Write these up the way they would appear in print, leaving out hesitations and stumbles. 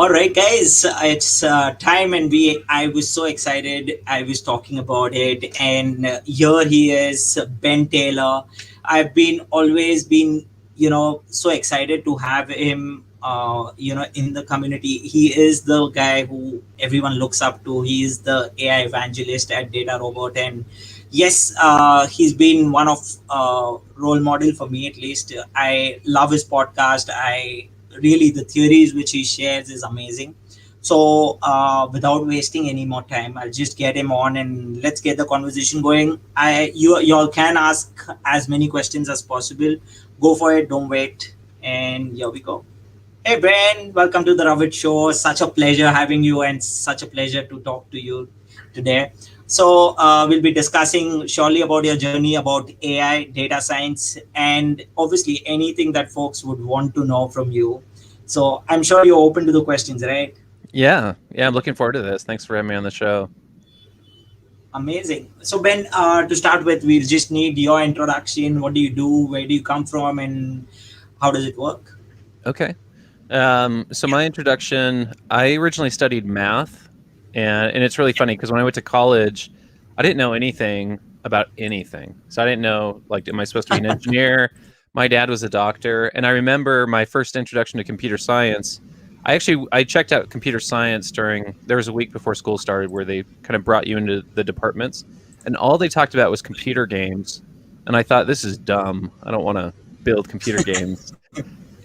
All right, guys, it's time, and we. I was so excited. I was talking about it, and here he is, Ben Taylor. I've been always been, so excited to have him. In the community, he is the guy who everyone looks up to. He is the AI evangelist at Data Robot, and yes, he's been one of role model for me at least. I love his podcast. I really the theories which he shares is amazing. So without wasting any more time, I'll just get him on and let's get the conversation going. You all can ask as many questions as possible. Go for it. Don't wait. And here we go. Hey Ben, welcome to the Ravit Show. Such a pleasure having you, and such a pleasure to talk to you today. So we'll be discussing surely about your journey about AI, data science, and obviously anything that folks would want to know from you. So I'm sure you're open to the questions, right? Yeah, I'm looking forward to this. Thanks for having me on the show. Amazing. So Ben, to start with, we just need your introduction. What do you do? Where do you come from? And how does it work? Okay. So my introduction, I originally studied math, and it's really funny because when I went to college, I didn't know anything about anything. So I didn't know, like, am I supposed to be an engineer? My dad was a doctor, and I remember my first introduction to computer science. I checked out computer science there was a week before school started where they kind of brought you into the departments, and all they talked about was computer games. And I thought, this is dumb. I don't want to build computer games.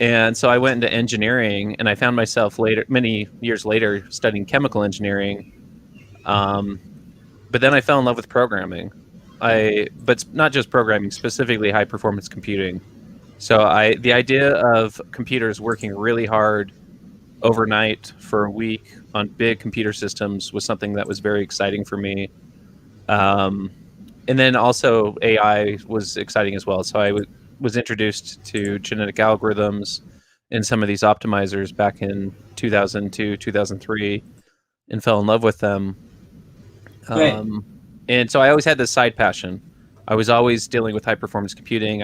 And so I went into engineering, and I found myself many years later, studying chemical engineering. But then I fell in love with programming. But not just programming, specifically high performance computing. So the idea of computers working really hard overnight for a week on big computer systems was something that was very exciting for me. And then also AI was exciting as well. So I was introduced to genetic algorithms and some of these optimizers back in 2002, 2003, and fell in love with them. Right. And so I always had this side passion. I was always dealing with high performance computing.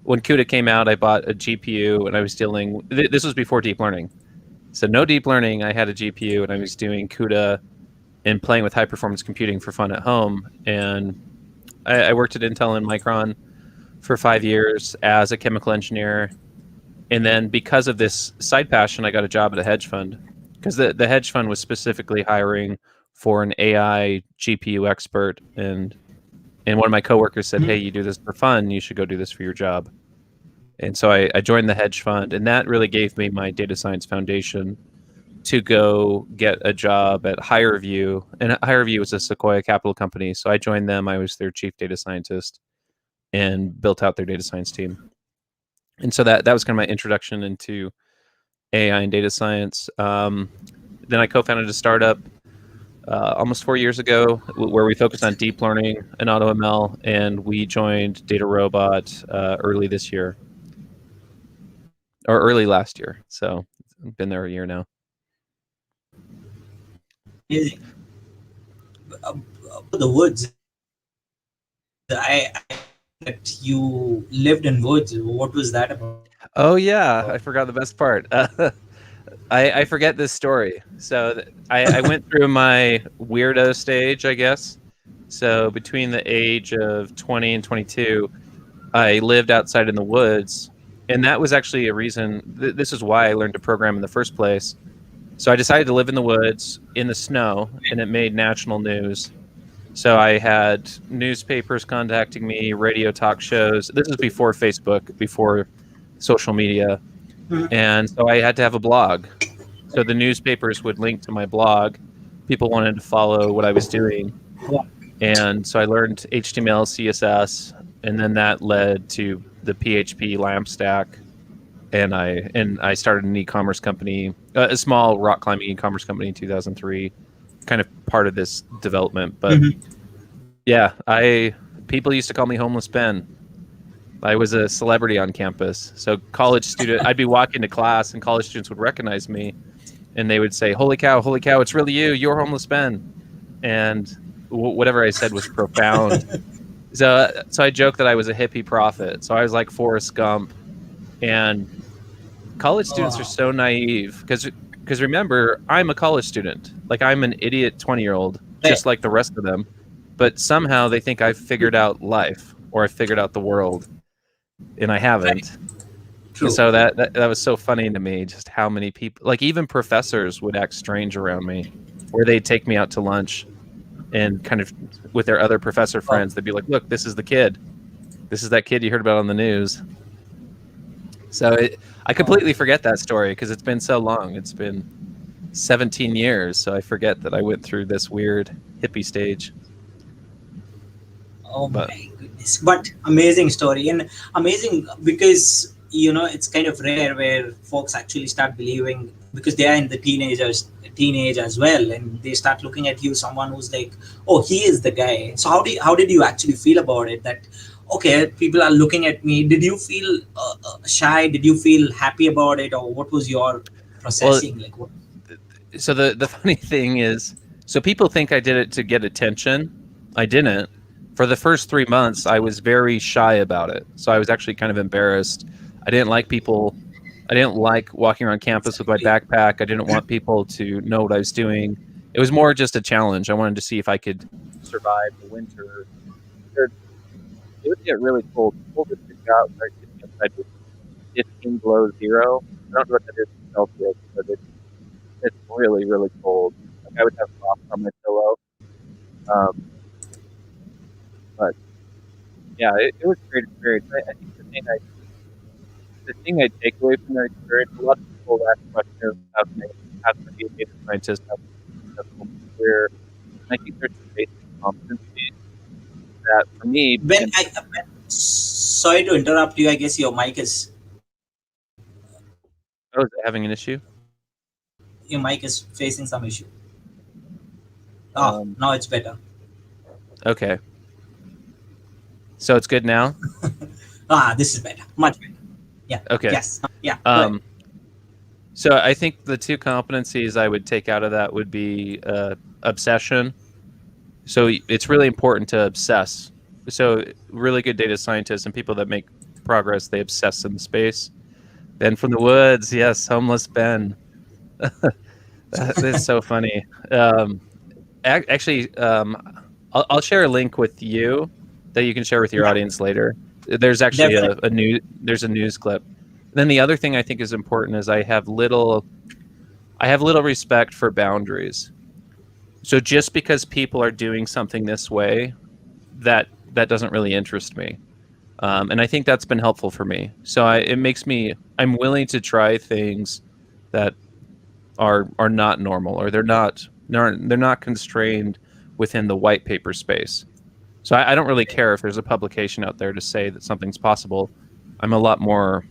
When CUDA came out, I bought a GPU, and I was dealing. This was before deep learning, so no deep learning. I had a GPU, and I was doing CUDA and playing with high performance computing for fun at home. And I worked at Intel and Micron for 5 years as a chemical engineer. And then because of this side passion, I got a job at a hedge fund, because the hedge fund was specifically hiring for an AI GPU expert. And one of my coworkers said, hey, you do this for fun, you should go do this for your job. And so I joined the hedge fund, and that really gave me my data science foundation to go get a job at HireVue. And HireVue was a Sequoia Capital company. So I joined them. I was their chief data scientist and built out their data science team. And so that was kind of my introduction into AI and data science. Then I co-founded a startup almost 4 years ago where we focused on deep learning and AutoML, and we joined Data Robot early this year, or early last year. So I've been there a year now. Amazing. The woods. I that you lived in woods. What was that about? Oh yeah, I forgot the best part. I forget this story. So I went through my weirdo stage, I guess. So between the age of 20 and 22, I lived outside in the woods, and that was actually a reason. This is why I learned to program in the first place. So I decided to live in the woods in the snow, and it made national news. So I had newspapers contacting me, radio talk shows. This is before Facebook, before social media. And so I had to have a blog. So the newspapers would link to my blog. People wanted to follow what I was doing. And so I learned HTML, CSS, and then that led to the PHP LAMP stack. And I started an e-commerce company, a small rock climbing e-commerce company in 2003, kind of part of this development. But yeah, people used to call me Homeless Ben. I was a celebrity on campus. So college student, I'd be walking to class, and college students would recognize me, and they would say, holy cow, it's really you. You're Homeless Ben. And whatever I said was profound. So I joked that I was a hippie prophet. So I was like Forrest Gump. And college students are so naive, because because remember, I'm a college student. Like I'm an idiot 20-year-old, Right. just like the rest of them. But somehow they think I've figured out life or I've figured out the world, and I Right. haven't. And True. so that was so funny to me, just how many people, like even professors, would act strange around me, where they'd take me out to lunch and kind of with their other professor Oh, friends, they'd be like, "Look, this is the kid. This is that kid you heard about on the news." So I oh, completely forget that story because it's been so long. It's been 17 years, so I forget that I went through this weird hippie stage. oh But my goodness. But amazing story, and amazing because it's kind of rare where folks actually start believing, because they are in the teenage as well, and they start looking at you, someone who's like, oh, he is the guy. So how did you actually feel about it? That okay, people are looking at me. Did you feel shy? Did you feel happy about it, or what was your well, processing like? What? so the funny thing is, so people think I did it to get attention. I didn't. For the first 3 months, I was very shy about it. So I was actually kind of embarrassed. I didn't like people. I didn't like walking around campus with my Exactly. backpack. I didn't want people to know what I was doing. It was more just a challenge. I wanted to see if I could survive the winter. It would get really cold. The coldest it got when I was sitting outside was 15 below zero. I don't know what that is in Celsius, but it's really, really cold. Like I would have frost on my pillow. Um, but yeah, it was a great experience. I think the thing I take away from that experience, a lot of people ask questions, how can I be a data scientist, how can I be successful in my career? And I think there's some basic competencies that for me When being, sorry to interrupt you, I guess your mic is oh, is it having an issue? facing some issue. Ah, Um, now it's better. okay, so it's good now. Ah, this is better, much better. Yeah. Okay. Yes. Yeah. Go ahead. Um, so I think the two competencies I would take out of that would be obsession. So it's really important to obsess. So really good data scientists and people that make progress, they obsess in the space. Ben from the woods, yes, homeless Ben. That's so funny. Actually, I'll share a link with you that you can share with your Yeah. audience later. There's actually Definitely. there's a news clip. Then the other thing I think is important is I have little respect for boundaries. So just because people are doing something this way, that doesn't really interest me. And I think that's been helpful for me. So I'm willing to try things that are not normal, or they're not constrained within the white paper space. So I don't really care if there's a publication out there to say that something's possible. I'm a lot more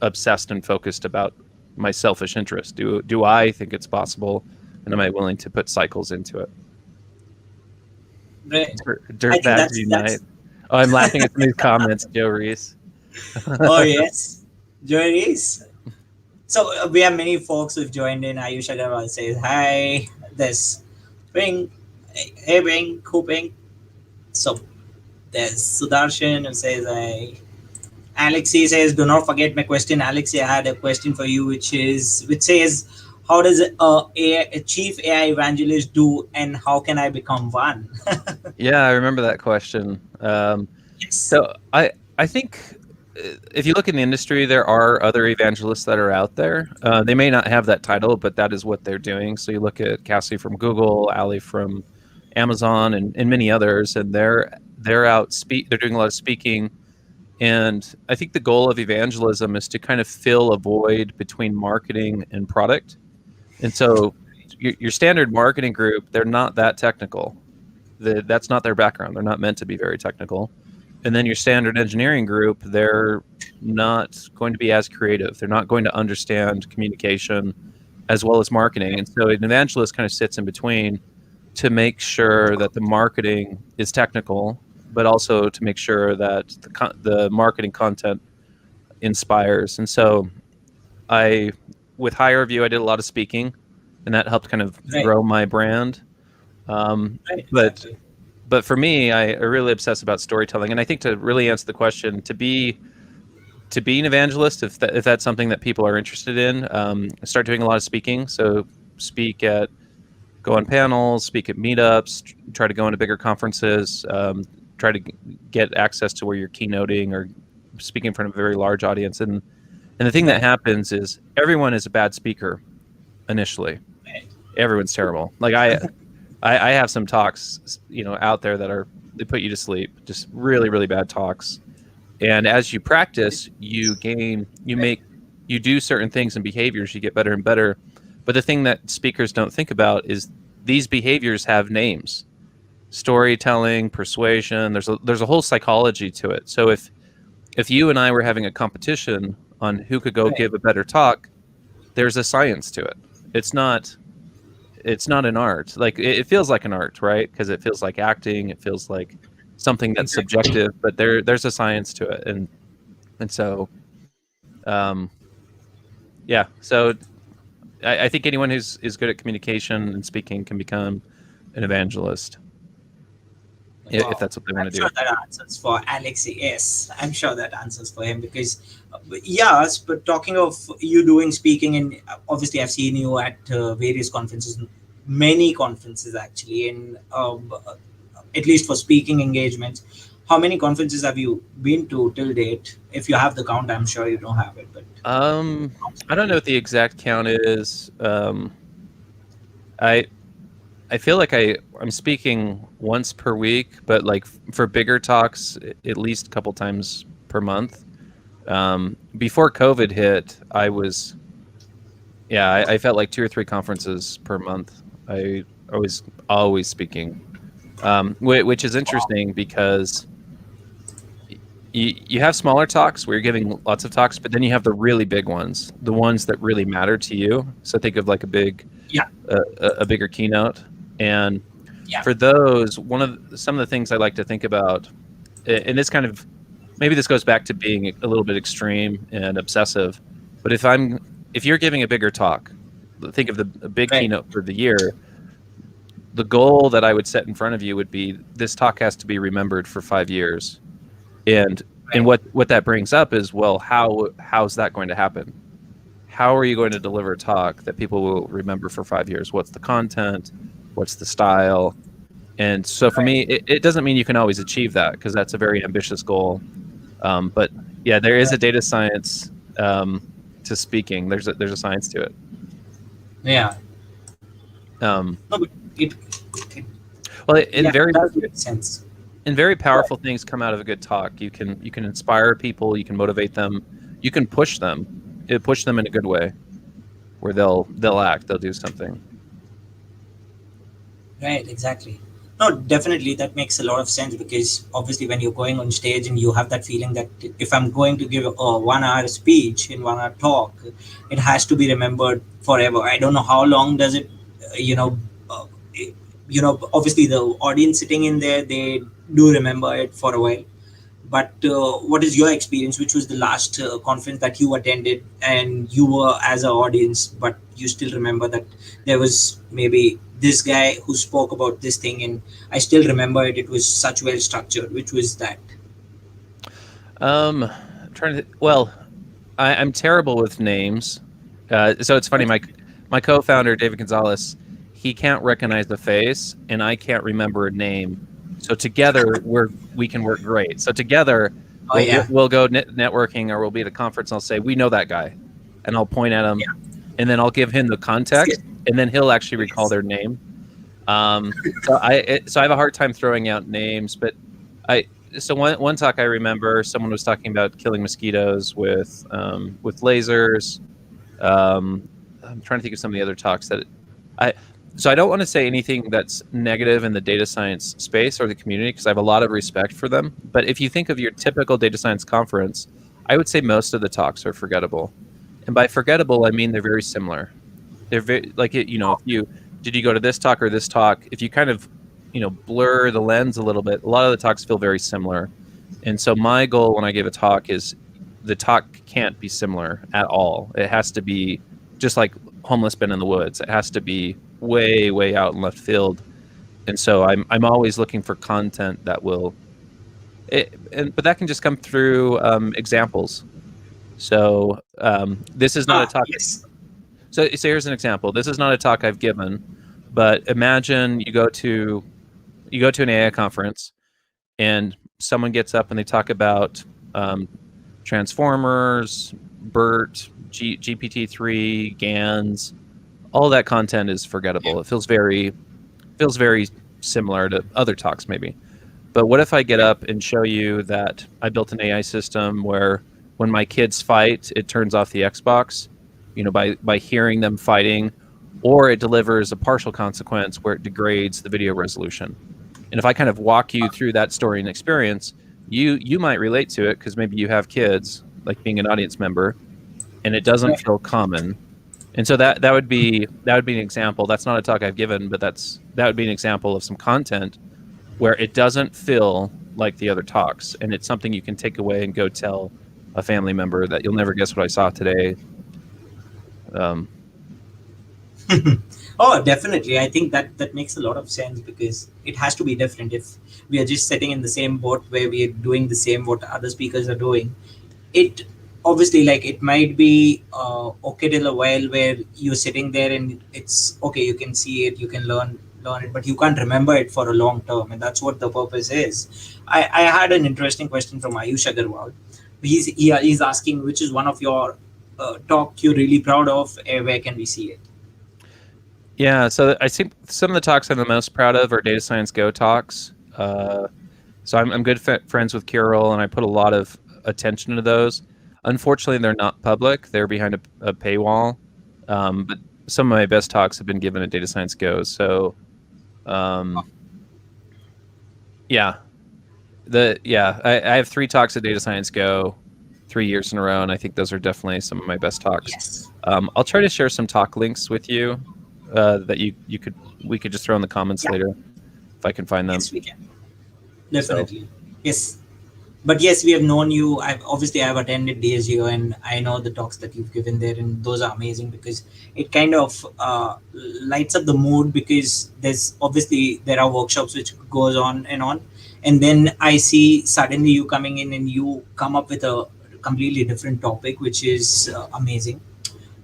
obsessed and focused about my selfish interest. Do I think it's possible, and am I willing to put cycles into it? Right. I think Dirtbags unite. that's. Oh, I'm laughing at some of these comments, Joe Reese. Oh yes, Joy is. So we have many folks who've joined in. Ayush Agarwal says hi. There's Ping. Hey Ping, who Ping? So there's Sudarshan who says hi. Alexi says, "Do not forget my question." Alexi, I had a question for you, which says, "How does a chief AI evangelist do, and how can I become one?" Yeah, I remember that question. Yes. So I think if you look in the industry, there are other evangelists that are out there. They may not have that title, but that is what they're doing. So you look at Cassie from Google, Ali from Amazon, and many others, and they're out they're doing a lot of speaking. And I think the goal of evangelism is to kind of fill a void between marketing and product. And so your standard marketing group, they're not that technical. That's not their background. They're not meant to be very technical. And then your standard engineering group, they're not going to be as creative. They're not going to understand communication as well as marketing. And so an evangelist kind of sits in between to make sure that the marketing is technical, but also to make sure that the marketing content inspires. And so I, with Higher View, I did a lot of speaking, and that helped kind of Right. grow my brand. Um, Right. but Exactly. but for me, I really obsess about storytelling, and I think to really answer the question, to be to be an evangelist, if that's something that people are interested in, start doing a lot of speaking. So speak at, go on panels, speak at meetups, try to go into bigger conferences, try to get access to where you're keynoting or speaking in front of a very large audience. And the thing that Right. happens is everyone is a bad speaker initially. Right. Everyone's terrible. Like I have some talks, out there that they put you to sleep. Just really, really bad talks. And as you practice, you do certain things and behaviors, you get better and better. But the thing that speakers don't think about is these behaviors have names: storytelling, persuasion. There's a whole psychology to it. So if you and I were having a competition on who could go Right. give a better talk, there's a science to it. It's not an art. Like it feels like an art, right? Because it feels like acting. It feels like something that's Exactly. subjective, but there's a science to it, and so um, yeah. So I think anyone who's is good at communication and speaking can become an evangelist if Wow. that's what they want I'm to do. sure that answers for Alex. Yes, I'm sure that answers for him because, yes, but talking of you doing speaking, and obviously I've seen you at various conferences, many conferences actually, and at least for speaking engagements. How many conferences have you been to till date? If you have the count, I'm sure you don't have it, but I don't know what the exact count is. I I feel like I'm speaking once per week, but like for bigger talks, at least a couple times per month. Before COVID hit, I felt like 2 or 3 conferences per month. I was always speaking, which is interesting because you have smaller talks where you're giving lots of talks, but then you have the really big ones, the ones that really matter to you. So think of like yeah, a bigger keynote. And yeah, for those, some of the things I like to think about, and this kind of, maybe this goes back to being a little bit extreme and obsessive, but if you're giving a bigger talk, think of a big right, keynote for the year. The goal that I would set in front of you would be this talk has to be remembered for 5 years. And right, what that brings up is, well, how's that going to happen? How are you going to deliver a talk that people will remember for 5 years? What's the content? What's the style? And so for right. me, it doesn't mean you can always achieve that, because that's a very ambitious goal. But yeah, there is a Right. data science to speaking. There's a science to it. Yeah. Um, No, but it well, yeah, it does make sense. and very Right. powerful things come out of a good talk. You can inspire people. You can motivate them. You can push them. Push them in a good way, where they'll act. They'll do something. Right, exactly. No, definitely that makes a lot of sense because obviously when you're going on stage and you have that feeling that if I'm going to give a 1 hour speech in 1 hour talk, it has to be remembered forever. I don't know how long does it, uh, obviously the audience sitting in there, they do remember it for a while. But what is your experience? Which was the last conference that you attended and you were as an audience, but you still remember that there was maybe this guy who spoke about this thing, and I still remember it. It was such well structured. Which was that? I'm trying to. Well, I'm terrible with names. So it's funny. My co-founder David Gonzalez, he can't recognize the face, and I can't remember a name. So together we can work great. So together Oh yeah, we'll go networking, or we'll be at a conference. And I'll say, we know that guy, and I'll point at him, yeah. and then I'll give him the Skip. context, and then he'll actually recall Yes. their name. So I have a hard time throwing out names, but I so one talk I remember, someone was talking about killing mosquitoes with lasers. I'm trying to think of some of the other talks that I. So I don't want to say anything that's negative in the data science space or the community, because I have a lot of respect for them. But if you think of your typical data science conference, I would say most of the talks are forgettable. And by forgettable, I mean they're very similar. They're very like it. If you did you go to this talk or this talk, if you kind of blur the lens a little bit, a lot of the talks feel very similar. And so my goal when I give a talk is the talk can't be similar at all. It has to be just like Homeless Ben in the Woods. It has to be way, way out in left field. And so I'm always looking for content that will, but that can just come through examples. So this is not a talk. Yes. So here's an example. This is not a talk I've given, but imagine you go to an AI conference and someone gets up and they talk about um, transformers, BERT, GPT-3, GANs. All that content is forgettable. It feels very similar to other talks maybe. But what if I get up and show you that I built an AI system where when my kids fight, it turns off the Xbox, by hearing them fighting, or it delivers a partial consequence where it degrades the video resolution. And if I kind of walk you through that story and experience, you might relate to it because maybe you have kids, like being an audience member, and it doesn't Right. feel common. And so that would be an example. That's not a talk I've given, but that would be an example of some content where it doesn't feel like the other talks, and it's something you can take away and go tell a family member that you'll never guess what I saw today. Um, Oh, definitely. I think that makes a lot of sense because it has to be different. If we are just sitting in the same boat where we are doing the same what other speakers are doing, it obviously, like, it might be okay till a while where you're sitting there and it's okay, you can see it, you can learn it, but you can't remember it for a long term, and that's what the purpose is. I had an interesting question from Ayush Agarwal. He's asking which is one of your talk you're really proud of, where can we see it? yeah, so I think some of the talks I'm the most proud of are Data Science Go talks. So I'm good friends with Kirill, and I put a lot of attention to those. Unfortunately, they're not public; they're behind a paywall. But some of my best talks have been given at Data Science Go. So, um, yeah, I have 3 talks at Data Science Go, 3 years in a row, and I think those are definitely some of my best talks. Yes. I'll try to share some talk links with you that we could just throw in the comments Yeah. later if I can find them. Yes, we can. So Definitely. Yes. But yes, we have known you. I've attended DSGO and I know the talks that you've given there, and those are amazing because it kind of lights up the mood because there are workshops which goes on, and then I see suddenly you coming in and you come up with a completely different topic, which is amazing.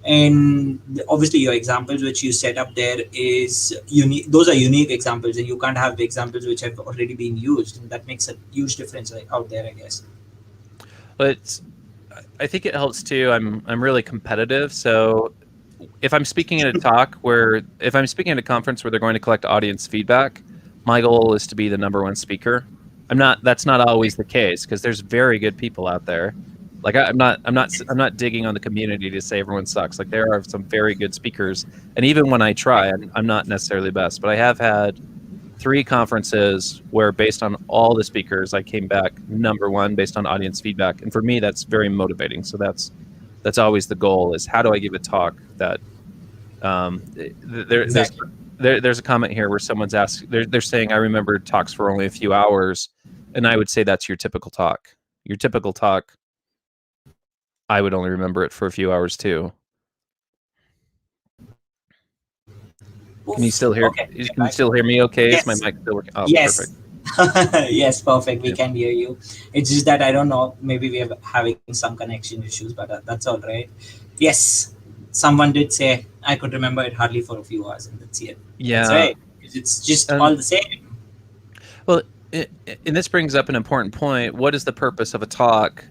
And obviously your examples which you set up there is unique. Those are unique examples, and you can't have examples which have already been used, and that makes a huge difference, like, out there, I guess. but I think it helps too. I'm really competitive, so if I'm speaking at a conference where they're going to collect audience feedback, my goal is to be the number one speaker. That's not always the case because there's very good people out there. Like I'm not digging on the community to say everyone sucks. Like there are some very good speakers, and even when I try, I'm not necessarily best. But I have had 3 conferences where, based on all the speakers, I came back number one based on audience feedback, and for me, that's very motivating. So that's always the goal: is how do I give a talk that Exactly. there's a comment here where someone's asked, they're saying I remember talks for only a few hours, and I would say that's your typical talk. Your typical talk, I would only remember it for a few hours too. Can you Oof. still hear? Okay, Can we're you back. still hear me? Okay, is my Yes. mic still working? Oh, perfect. Yes. Yes, perfect, we Yeah. can hear you. It's just that I don't know, maybe we are having some connection issues, but that's all right. Yes, someone did say I could remember it hardly for a few hours, and that's it. That's Yeah. right, because it's just And all the same. well, and this brings up an important point. What is the purpose of a talk?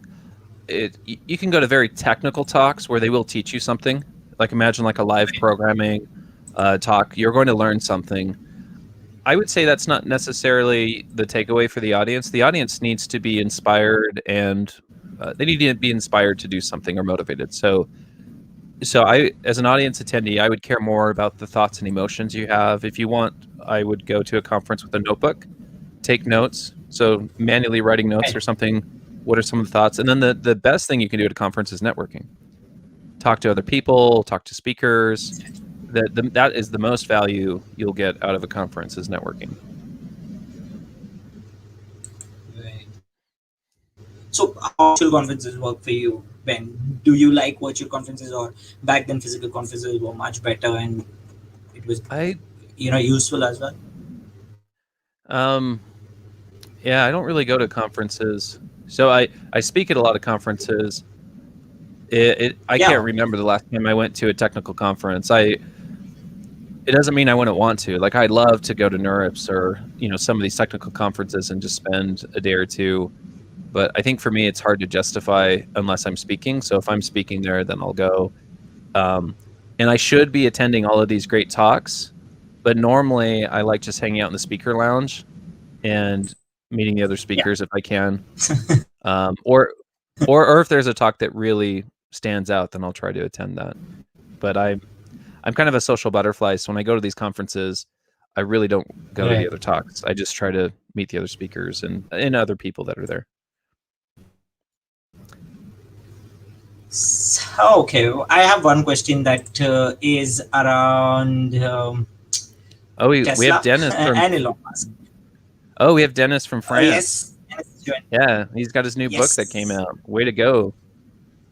You can go to very technical talks where they will teach you something. Like imagine like a live programming talk. You're going to learn something. I would say that's not necessarily the takeaway for the audience. The audience needs to be inspired, and they need to be inspired to do something or motivated. So I, as an audience attendee, I would care more about the thoughts and emotions you have. If you want, I would go to a conference with a notebook, take notes. So manually writing notes Right. or something. What are some of the thoughts? And then the best thing you can do at a conference is networking. Talk to other people, talk to speakers. That is the most value you'll get out of a conference is networking. Right. So, how virtual conferences work for you, Ben? Do you like virtual conferences, or back then physical conferences were much better and it was, I useful as well? um yeah, I don't really go to conferences. So I speak at a lot of conferences. I Yeah. can't remember the last time I went to a technical conference. It doesn't mean I wouldn't want to. Like, I'd love to go to NeurIPS or, some of these technical conferences and just spend a day or two. But I think for me, it's hard to justify unless I'm speaking. So if I'm speaking there, then I'll go. Um, and I should be attending all of these great talks. But normally, I like just hanging out in the speaker lounge and meeting the other Yeah. speakers if I can. Or if there's a talk that really stands out, then I'll try to attend that. But I'm kind of a social butterfly, so when I go to these conferences, I really don't go to the Right. other talks. I just try to meet the other speakers and other people that are there. So, okay, I have one question that is around Oh, we have Tesla Dennis from and Elon Musk. France. Yes, yes, join. Yeah, he's got his new book that came Yes, out. Way to go!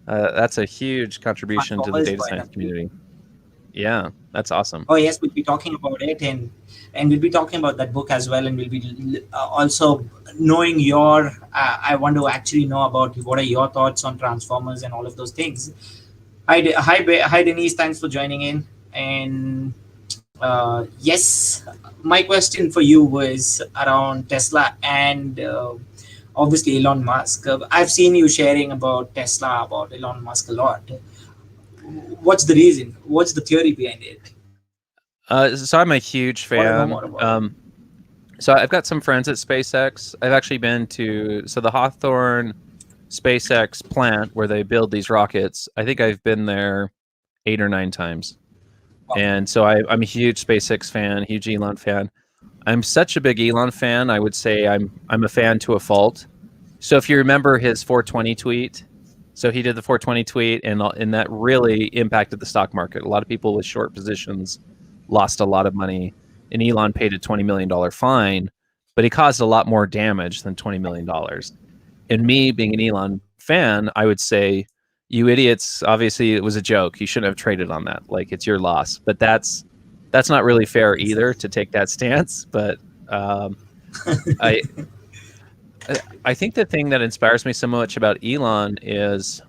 That's a huge contribution to the Transformers data point science of view. community. Yeah, that's awesome. Oh yes, we'll be talking about it, and we'll be talking about that book as well, and we'll be also knowing your. I want to actually know about what are your thoughts on Transformers and all of those things. Hi, Denise. Thanks for joining in. And yes, my question for you was around Tesla and obviously Elon Musk. I've seen you sharing about Tesla, about Elon Musk a lot. What's the reason? What's the theory behind it? So I'm a huge I want to know fan. more about it. So I've got some friends at SpaceX. I've actually been to the Hawthorne SpaceX plant where they build these rockets. I think I've been there 8 or 9 times. Wow. And so I'm a huge SpaceX fan, huge Elon fan. I'm such a big Elon fan. I would say I'm a fan to a fault. So if you remember his 420 tweet, so he did the 420 tweet, and that really impacted the stock market. A lot of people with short positions lost a lot of money, and Elon paid a $20 million fine, but he caused a lot more damage than $20 million. And me being an Elon fan, I would say, you idiots, obviously it was a joke. You shouldn't have traded on that. Like, it's your loss. But that's not really fair either to take that stance. But I I think the thing that inspires me so much about Elon is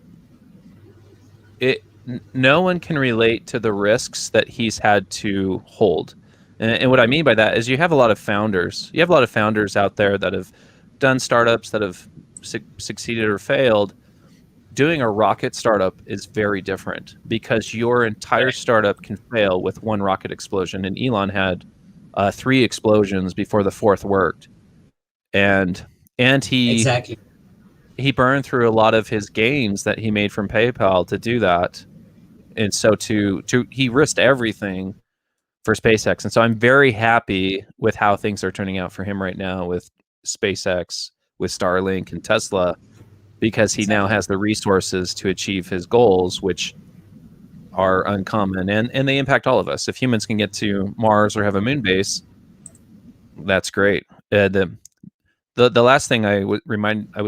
no one can relate to the risks that he's had to hold. And what I mean by that is you have a lot of founders. You have a lot of founders out there that have done startups that have succeeded or failed. Doing a rocket startup is very different because your entire Right. startup can fail with one rocket explosion. And Elon had 3 explosions before the fourth worked. And Exactly. he burned through a lot of his gains that he made from PayPal to do that. And so to he risked everything for SpaceX. And so I'm very happy with how things are turning out for him right now with SpaceX, with Starlink and Tesla, because he now Exactly. has the resources to achieve his goals, which are uncommon and they impact all of us. If humans can get to Mars or have a moon base, that's great. The last thing I was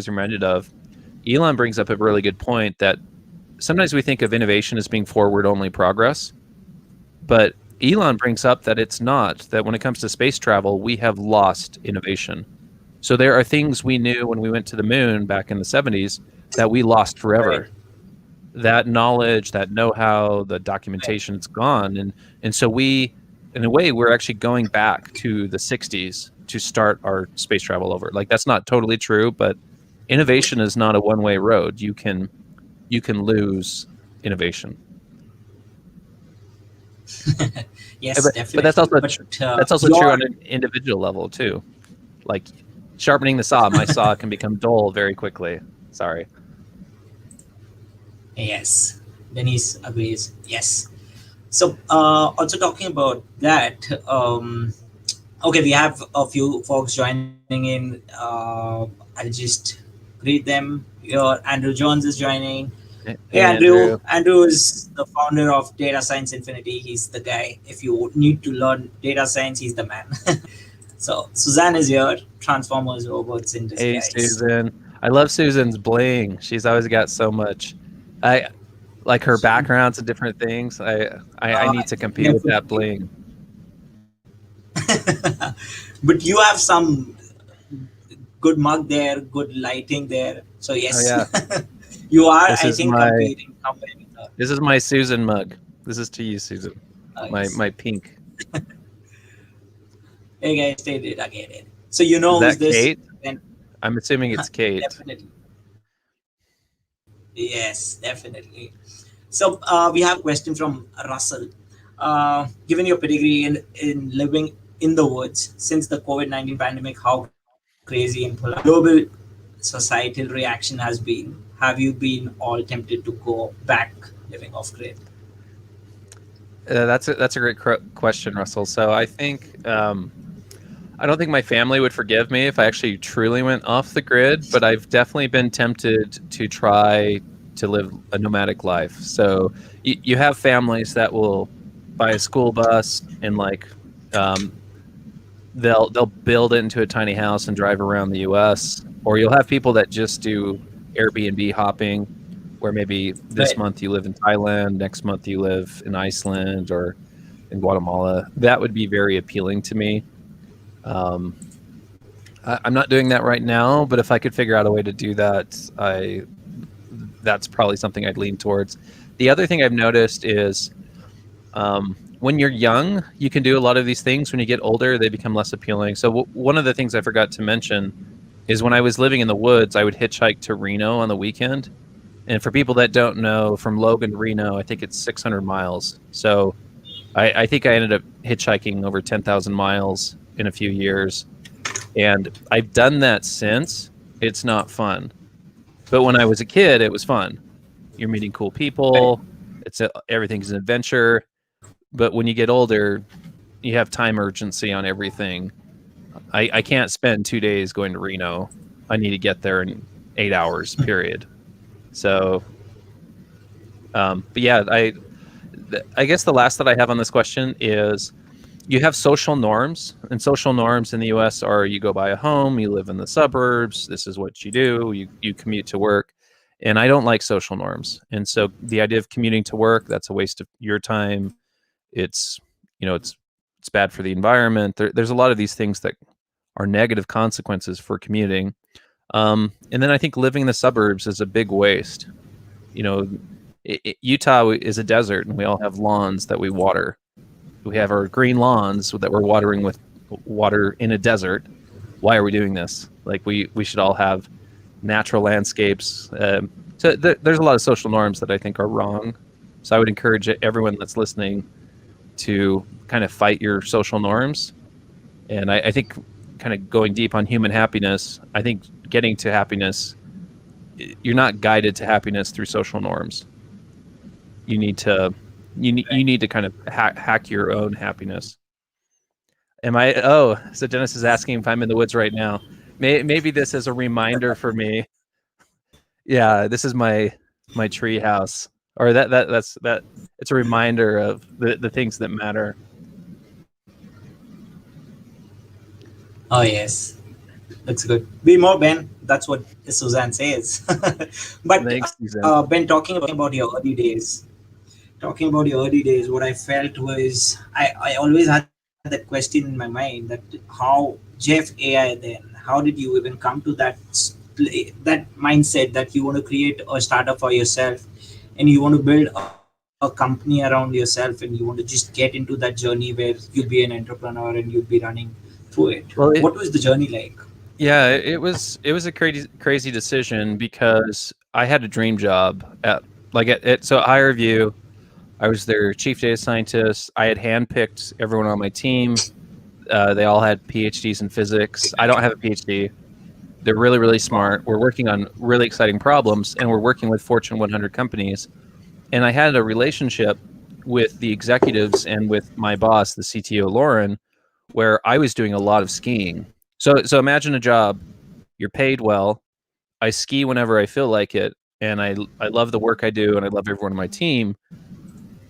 reminded of, Elon brings up a really good point that sometimes we think of innovation as being forward only progress, but Elon brings up that it's not, that when it comes to space travel, we have lost innovation. So there are things we knew when we went to the moon back in the 70s that we lost Right. forever. That knowledge, that know-how, the Right. documentation, it's gone. And so we, in a way, we're actually going back to the 60s to start our space travel over. Like, that's not totally true, but innovation is not a one-way road. You can lose innovation. Yes, But definitely. But that's also true on your an individual level too. Like sharpening the saw, my saw can become dull very quickly. Sorry. yes, Denise agrees. Yes. So also talking about that. Okay, we have a few folks joining in. I'll just greet them. Your Andrew Jones is joining. Hey Hey, Andrew. Andrew. Andrew is the founder of Data Science Infinity. He's the guy. If you need to learn data science, he's the man. So Suzanne is here. Transformers, robots in Hey, disguise. Susan. I love Susan's bling. She's always got so much. I like her backgrounds and different things. I need to compete with that Definitely. bling. But you have some good mug there, good lighting there. So Oh yes. yeah. You are, This I is think, my comparing with her. this is my Susan mug. This is to you, Susan. Yes. My pink. Hey guys, they did again it. So you Is know who's that this? Kate? Then I'm assuming it's Kate. definitely, yes, definitely. So we have a question from Russell. Given your pedigree in living in the woods since the COVID-19 pandemic, how crazy and global societal reaction has been? Have you been all tempted to go back living off grid? That's a great question, Russell. So I think I don't think my family would forgive me if I actually truly went off the grid, but I've definitely been tempted to try to live a nomadic life. So you have families that will buy a school bus and like um, they'll build it into a tiny house and drive around the U.S. Or you'll have people that just do Airbnb hopping, where maybe this Right. month you live in Thailand, next month you live in Iceland or in Guatemala. That would be very appealing to me. Um, I'm not doing that right now, but if I could figure out a way to do that, that's probably something I'd lean towards. The other thing I've noticed is when you're young, you can do a lot of these things. When you get older, they become less appealing. So one of the things I forgot to mention is when I was living in the woods, I would hitchhike to Reno on the weekend. And for people that don't know, from Logan to Reno, I think it's 600 miles. So I think I ended up hitchhiking over 10,000 miles in a few years. And I've done that since. It's not fun. But when I was a kid, it was fun. You're meeting cool Right. people. Everything's an adventure. But when you get older, you have time urgency on everything. I can't spend 2 days going to Reno. I need to get there in 8 hours, period. So, but yeah, I guess the last that I have on this question is you have social norms, and social norms in the US are you go buy a home, you live in the suburbs, this is what you do, you commute to work. And I don't like social norms. And so the idea of commuting to work, that's a waste of your time. It's, it's bad for the environment. There's a lot of these things that are negative consequences for commuting. And then I think living in the suburbs is a big waste. You know, Utah is a desert, and we all have lawns that we water. We have our green lawns that we're watering with water in a desert. Why are we doing this? Like we should all have natural landscapes. There's a lot of social norms that I think are wrong. So I would encourage everyone that's listening to kind of fight your social norms. And I think kind of going deep on human happiness, I think getting to happiness, you're not guided to happiness through social norms. You need to you need to kind of hack your own happiness. Am I? Oh, so Dennis is asking if I'm in the woods right now. Maybe this is a reminder for me. Yeah, this is my tree house, or that's. It's a reminder of the things that matter. Oh yes, looks good. Be more, Ben. That's what Suzanne says. But Thanks, Suzanne. Ben, talking about your early days, what I felt was I always had that question in my mind that how Jeff AI then, how did you even come to that mindset that you want to create a startup for yourself and you want to build a company around yourself and you want to just get into that journey where you'll be an entrepreneur and you'll be running through it. Well, What was the journey like? yeah, it was a crazy decision because I had a dream job so at Higher View. I was their chief data scientist. I had handpicked everyone on my team. They all had PhDs in physics. I don't have a PhD. They're really, really smart. We're working on really exciting problems, and we're working with Fortune 100 companies. And I had a relationship with the executives and with my boss, the CTO, Lauren, where I was doing a lot of skiing. So imagine a job. You're paid well. I ski whenever I feel like it, and I love the work I do, and I love everyone on my team.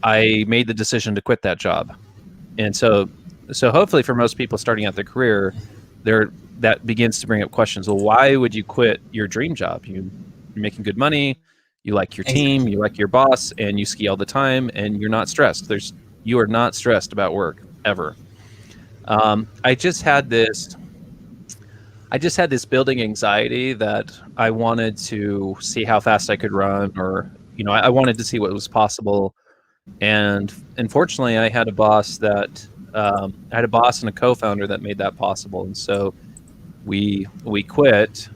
I made the decision to quit that job. And so hopefully for most people starting out their career, there that begins to bring up questions. Well, why would you quit your dream job? You're making good money, you like your team, Exactly. you like your boss, and you ski all the time, and you're not stressed. You are not stressed about work ever. I just had this. I just had this building anxiety that I wanted to see how fast I could run, or I wanted to see what was possible. And unfortunately, I had a boss and a co-founder that made that possible. And so we quit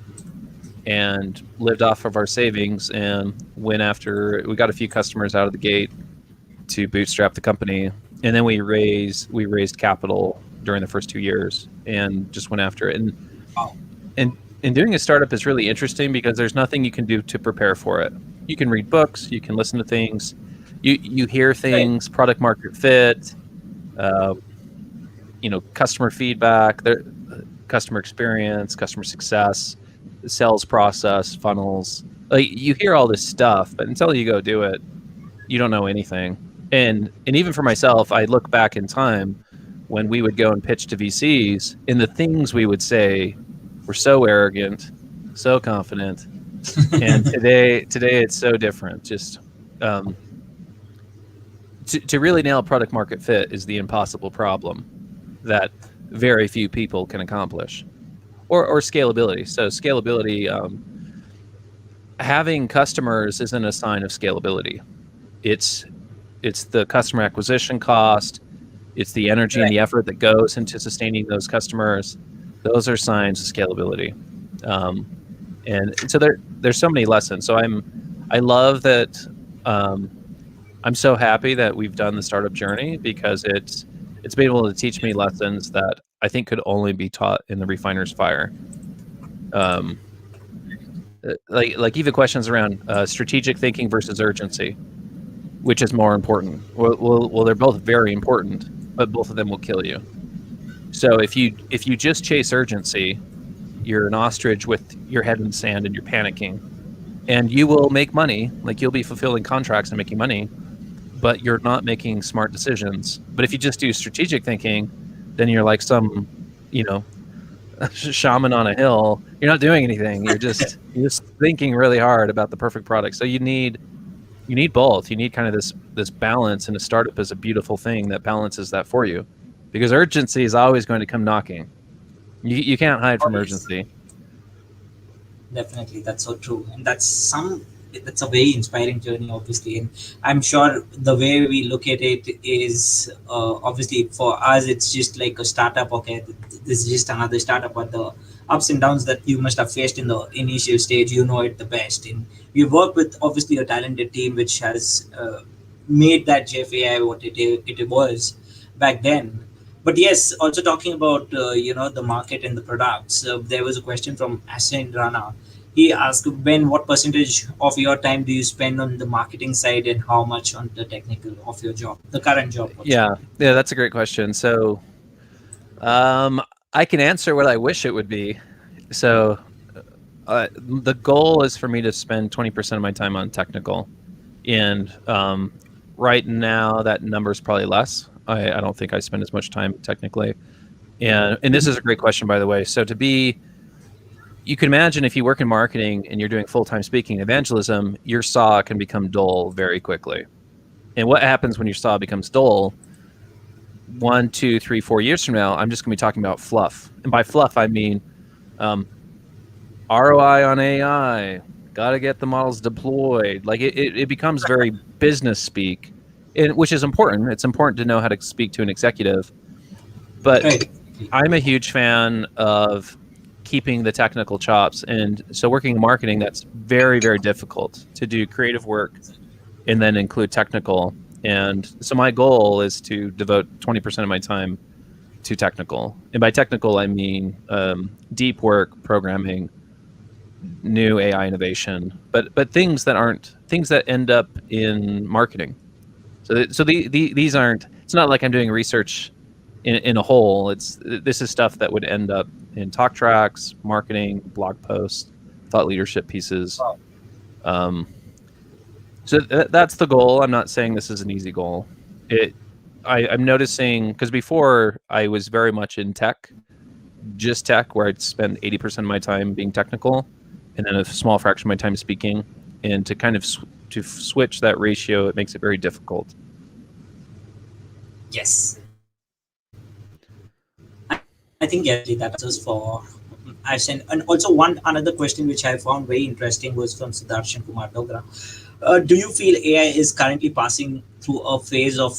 and lived off of our savings and went after. We got a few customers out of the gate to bootstrap the company, and then we raised capital during the first 2 years and just went after it. Wow. And doing a startup is really interesting because there's nothing you can do to prepare for it. You can read books, you can listen to things, you hear Right. things, product market fit, uh, customer feedback, customer experience, customer success, sales process, funnels. Like, you hear all this stuff, but until you go do it, you don't know anything. And even for myself, I look back in time when we would go and pitch to VCs, and the things we would say were so arrogant, so confident. And today it's so different. Just um, to really nail product market fit is the impossible problem that very few people can accomplish, or scalability. So scalability, having customers isn't a sign of scalability. It's it's the customer acquisition cost, it's the energy and Right. the effort that goes into sustaining those customers. Those are signs of scalability. Um, and so there's so many lessons. So I love that. Um, I'm so happy that we've done the startup journey because it's been able to teach me lessons that I think could only be taught in the refiner's fire. Um, like even questions around strategic thinking versus urgency, which is more important? Well, they're both very important, but both of them will kill you. So if you just chase urgency, you're an ostrich with your head in the sand and you're panicking, and you will make money, like you'll be fulfilling contracts and making money, but you're not making smart decisions. But if you just do strategic thinking, then you're like some, you know, shaman on a hill. You're not doing anything. You're just thinking really hard about the perfect product. So you need both. You need kind of this balance, and a startup is a beautiful thing that balances that for you, because urgency is always going to come knocking. You can't hide from Always. urgency. Definitely, that's so true, and that's a very inspiring journey, obviously. And I'm sure the way we look at it is, obviously for us, it's just like a startup. Okay, this is just another startup, but the ups and downs that you must have faced in the initial stage, you know it the best. And we work with obviously a talented team which has made that JFAI what it was back then. But yes, also talking about the market and the products. There was a question from Asin Rana. He asked, Ben, what percentage of your time do you spend on the marketing side and how much on the technical of your job, the current job also? Yeah, that's a great question. So um, I can answer what I wish it would be. So the goal is for me to spend 20% of my time on technical, and right now that number is probably less. I don't think I spend as much time technically. And this is a great question, by the way. So you can imagine if you work in marketing and you're doing full-time speaking and evangelism, your saw can become dull very quickly. And what happens when your saw becomes dull? 1, 2, 3, 4 years from now, I'm just going to be talking about fluff. And by fluff, I mean um, ROI on AI. Got to get the models deployed. Like it becomes very business speak, and which is important. It's important to know how to speak to an executive. But Right. I'm a huge fan of keeping the technical chops. And so working in marketing, that's very, very difficult to do creative work and then include technical. And so my goal is to devote 20% of my time to technical. And by technical, I mean deep work, programming, new AI innovation, but things that end up in marketing. These aren't. It's not like I'm doing research in a hole. This is stuff that would end up in talk tracks, marketing, blog posts, thought leadership pieces. Wow. Um, that's the goal. I'm not saying this is an easy goal. I'm noticing, because before I was very much in tech, just tech, where I'd spend 80% of my time being technical, and then a small fraction of my time speaking. And to kind of to switch that ratio, it makes it very difficult. Yes. I think yes, that answers for. I sent. And also one another question which I found very interesting was from Sudarshan Kumar Dogra. Do you feel AI is currently passing through a phase of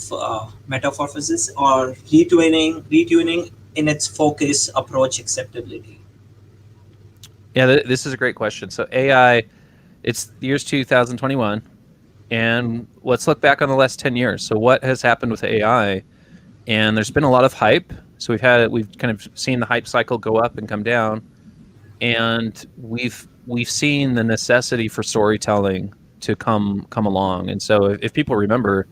metamorphosis or retuning in its focus, approach, acceptability? Yeah, this is a great question. So AI, it's the year's 2021, and let's look back on the last 10 years. So what has happened with AI? And there's been a lot of hype. So we've kind of seen the hype cycle go up and come down, and we've seen the necessity for storytelling to come along. And so if people remember,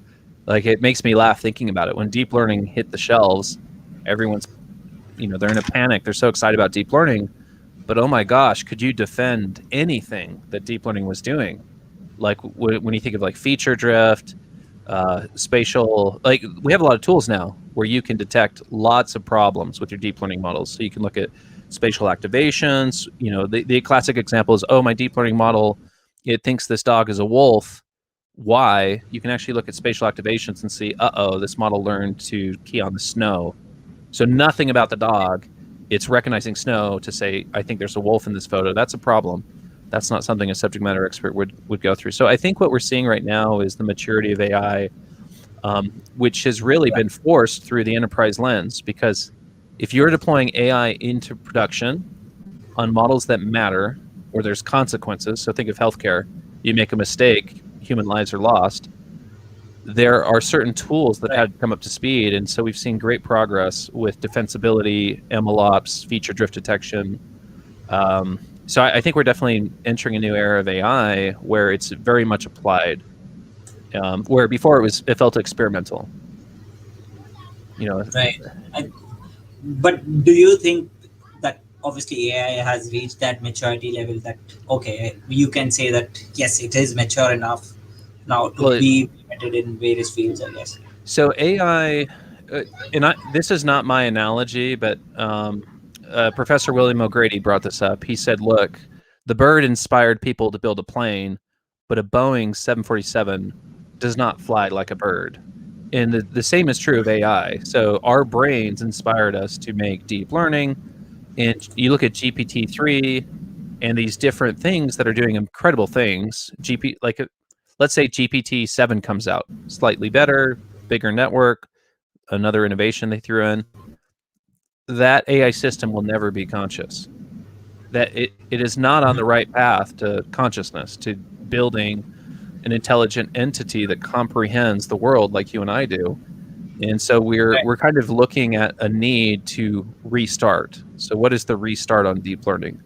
like, it makes me laugh thinking about it. When deep learning hit the shelves, everyone's, they're in a panic. They're so excited about deep learning, but oh my gosh, could you defend anything that deep learning was doing? Like when you think of like feature drift, spatial, like we have a lot of tools now where you can detect lots of problems with your deep learning models. So you can look at spatial activations. The classic example is, oh, my deep learning model, it thinks this dog is a wolf. Why? You can actually look at spatial activations and see, this model learned to key on the snow. So nothing about the dog. It's recognizing snow to say, I think there's a wolf in this photo. That's a problem. That's not something a subject matter expert would go through. So I think what we're seeing right now is the maturity of AI, which has really been forced through the enterprise lens. Because if you're deploying AI into production on models that matter, where there's consequences, so think of healthcare, you make a mistake, human lives are lost. There are certain tools that had to come up to speed, and so we've seen great progress with defensibility, MLOps, feature drift detection. So I think we're definitely entering a new era of AI where it's very much applied, where before it felt experimental. Right. I, but do you think that obviously AI has reached that maturity level that okay, you can say that yes, it is mature enough now to Well, be implemented in various fields, I guess. so AI, this is not my analogy, but Professor William O'Grady brought this up. He said, look, the bird inspired people to build a plane, but a Boeing 747 does not fly like a bird. And the same is true of AI. So our brains inspired us to make deep learning. And you look at GPT-3 and these different things that are doing incredible things. Let's say GPT-7 comes out, slightly better, bigger network, another innovation they threw in. That AI system will never be conscious. That it is not on the right path to consciousness, to building an intelligent entity that comprehends the world like you and I do. And so we're kind of looking at a need to restart. So what is the restart on deep learning?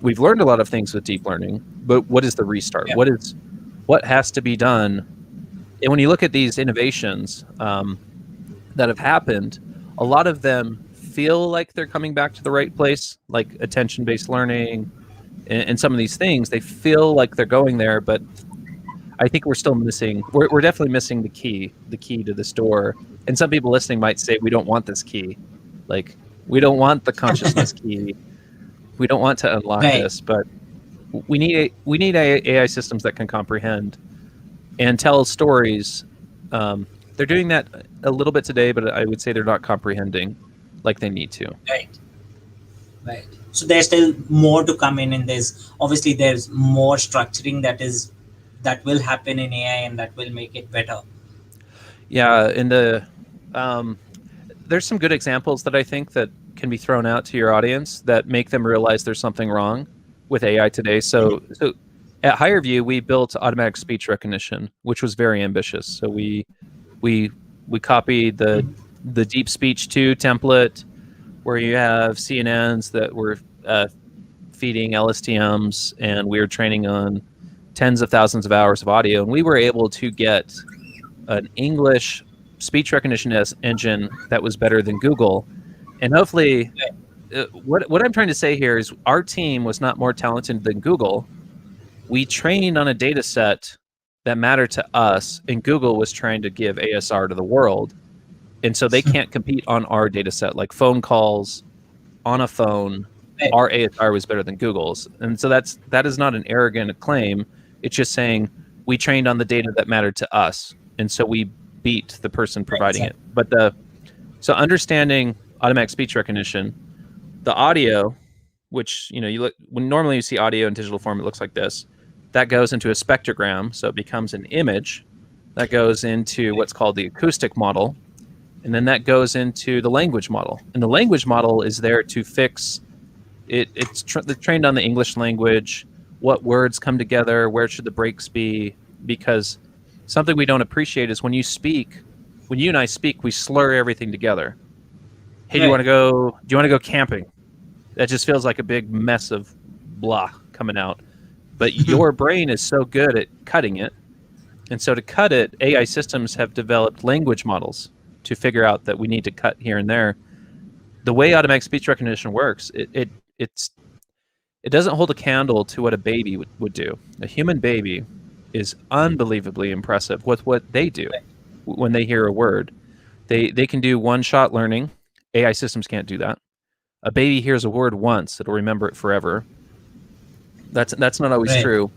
We've learned a lot of things with deep learning, but what is the restart? Yeah. What has to be done? And when you look at these innovations that have happened, a lot of them feel like they're coming back to the right place, like attention-based learning and some of these things. They feel like they're going there, but I think we're still missing. We're definitely missing the key to this door. And some people listening might say, we don't want this key. Like, we don't want the consciousness key. We don't want to unlock Right. this, but we need AI systems that can comprehend and tell stories. They're doing that a little bit today, but I would say they're not comprehending like they need to. Right. Right. So there's still more to come in, and there's more structuring that will happen in AI, and that will make it better. Yeah, and there's some good examples that I think that can be thrown out to your audience that make them realize there's something wrong with AI today. So at HireView, we built automatic speech recognition, which was very ambitious. So we copied the Deep Speech 2 template, where you have CNNs that were feeding LSTMs, and we were training on tens of thousands of hours of audio, and we were able to get an English speech recognition engine that was better than Google. And hopefully, what I'm trying to say here is our team was not more talented than Google. We trained on a data set that mattered to us, and Google was trying to give ASR to the world. And so they can't compete on our data set, like phone calls on a phone. Our ASR was better than Google's. And so that is not an arrogant claim. It's just saying we trained on the data that mattered to us. And so we beat the person providing it. But so understanding automatic speech recognition, the audio, which you look when normally you see audio in digital form, it looks like this. That goes into a spectrogram, so it becomes an image. That goes into what's called the acoustic model, and then that goes into the language model. And the language model is there to fix it. It's trained on the English language, what words come together, where should the breaks be, because something we don't appreciate is when you and I speak, we slur everything together. Hey, do you want to go camping? That just feels like a big mess of blah coming out. But your brain is so good at cutting it. And so to cut it, AI systems have developed language models to figure out that we need to cut here and there. The way automatic speech recognition works, it doesn't hold a candle to what a baby would do. A human baby is unbelievably impressive with what they do when they hear a word. They can do one-shot learning. AI systems can't do that. A baby hears a word once, it'll remember it forever. That's not always true.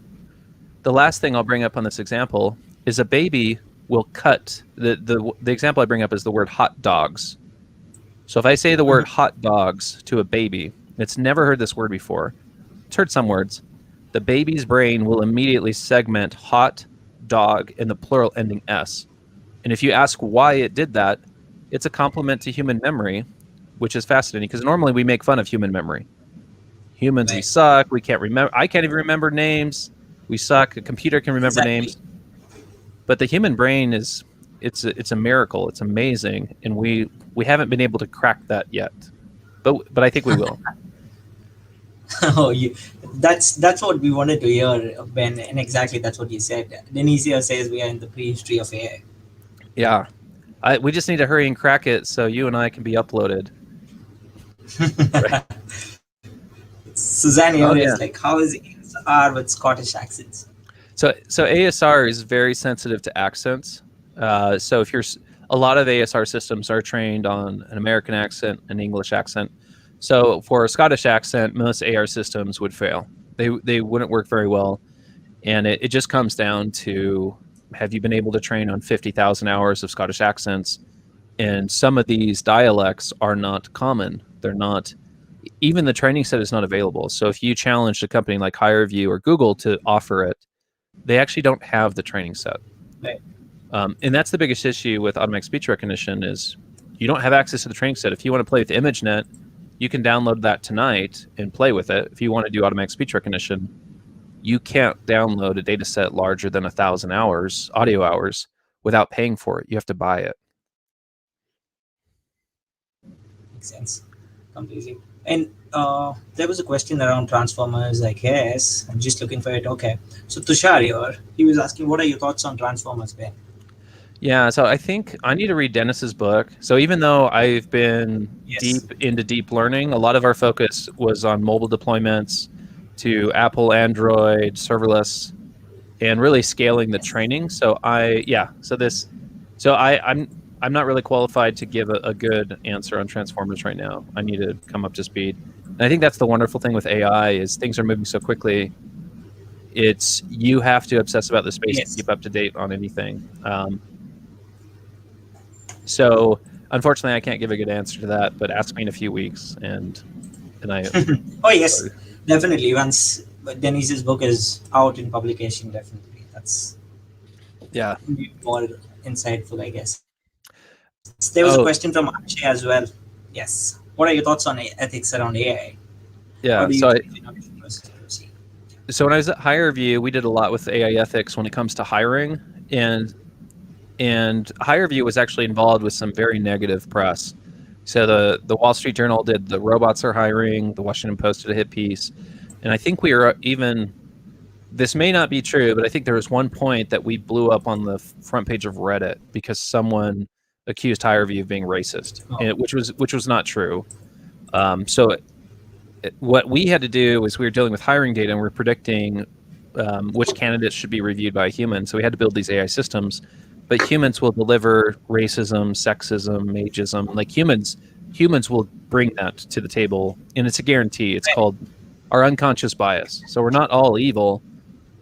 The last thing I'll bring up on this example is a baby will cut the example I bring up is the word hot dogs. So if I say the word hot dogs to a baby, it's never heard this word before. It's heard some words. The baby's brain will immediately segment hot dog in the plural ending S. And if you ask why it did that, it's a compliment to human memory, which is fascinating because normally we make fun of human memory. Humans, we suck. We can't remember. I can't even remember names. We suck. A computer can remember names. But the human brain it's a miracle. It's amazing, and we haven't been able to crack that yet. But I think we will. That's what we wanted to hear, Ben, and exactly that's what you said. Denisia says we are in the prehistory of AI. Yeah, we just need to hurry and crack it so you and I can be uploaded. Right. Suzanne is like, how is ASR with Scottish accents? So ASR is very sensitive to accents. So if a lot of ASR systems are trained on an American accent, an English accent. So for a Scottish accent, most AR systems would fail. They wouldn't work very well. And it just comes down to, have you been able to train on 50,000 hours of Scottish accents? And some of these dialects are not common. They're not, even the training set is not available. So if you challenge a company like HireVue or Google to offer it, they actually don't have the training set. Right. And that's the biggest issue with automatic speech recognition is you don't have access to the training set. If you want to play with ImageNet, you can download that tonight and play with it. If you want to do automatic speech recognition, you can't download a data set larger than 1,000 hours, audio hours, without paying for it. You have to buy it. Makes sense. Completely. And there was a question around transformers, I guess. I'm just looking for it. Okay. So Tushar here, he was asking, what are your thoughts on transformers, Ben? Yeah, so I think I need to read Dennis's book. So even though I've been deep into deep learning, a lot of our focus was on mobile deployments to Apple, Android, serverless, and really scaling the training. So I'm not really qualified to give a good answer on transformers right now. I need to come up to speed. And I think that's the wonderful thing with AI is things are moving so quickly. You have to obsess about the space to keep up to date on anything. So unfortunately, I can't give a good answer to that. But ask me in a few weeks, and I. Oh yes, definitely. Once Denise's book is out in publication, definitely that's more insightful, I guess. There was a question from Akshay as well. Yes. What are your thoughts on ethics around AI? Yeah. So when I was at HireVue, we did a lot with AI ethics when it comes to hiring, and HireVue was actually involved with some very negative press. So the Wall Street Journal did the robots are hiring. The Washington Post did a hit piece, and I think we were even. This may not be true, but I think there was one point that we blew up on the front page of Reddit because someone accused HireVue of being racist, which was not true. What we had to do was we were dealing with hiring data and we're predicting which candidates should be reviewed by a human. So we had to build these AI systems, but humans will deliver racism, sexism, ageism. Like humans will bring that to the table, and it's a guarantee. It's called our unconscious bias. So we're not all evil,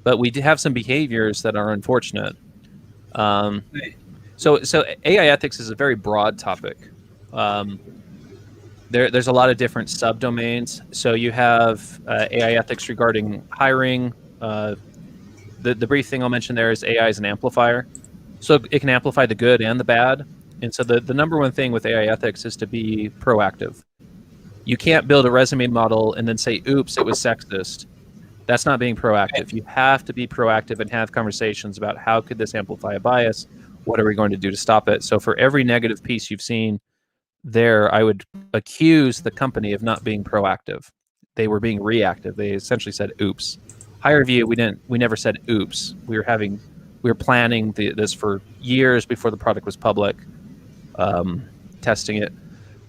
but we do have some behaviors that are unfortunate. So AI ethics is a very broad topic. There's a lot of different subdomains. So you have AI ethics regarding hiring. The brief thing I'll mention there is AI is an amplifier. So it can amplify the good and the bad. And so the number one thing with AI ethics is to be proactive. You can't build a resume model and then say, oops, it was sexist. That's not being proactive. You have to be proactive and have conversations about how could this amplify a bias? What are we going to do to stop it? So for every negative piece you've seen there, I would accuse the company of not being proactive. They were being reactive. They essentially said, oops. HireVue, we never said oops. We were planning this for years before the product was public, testing it.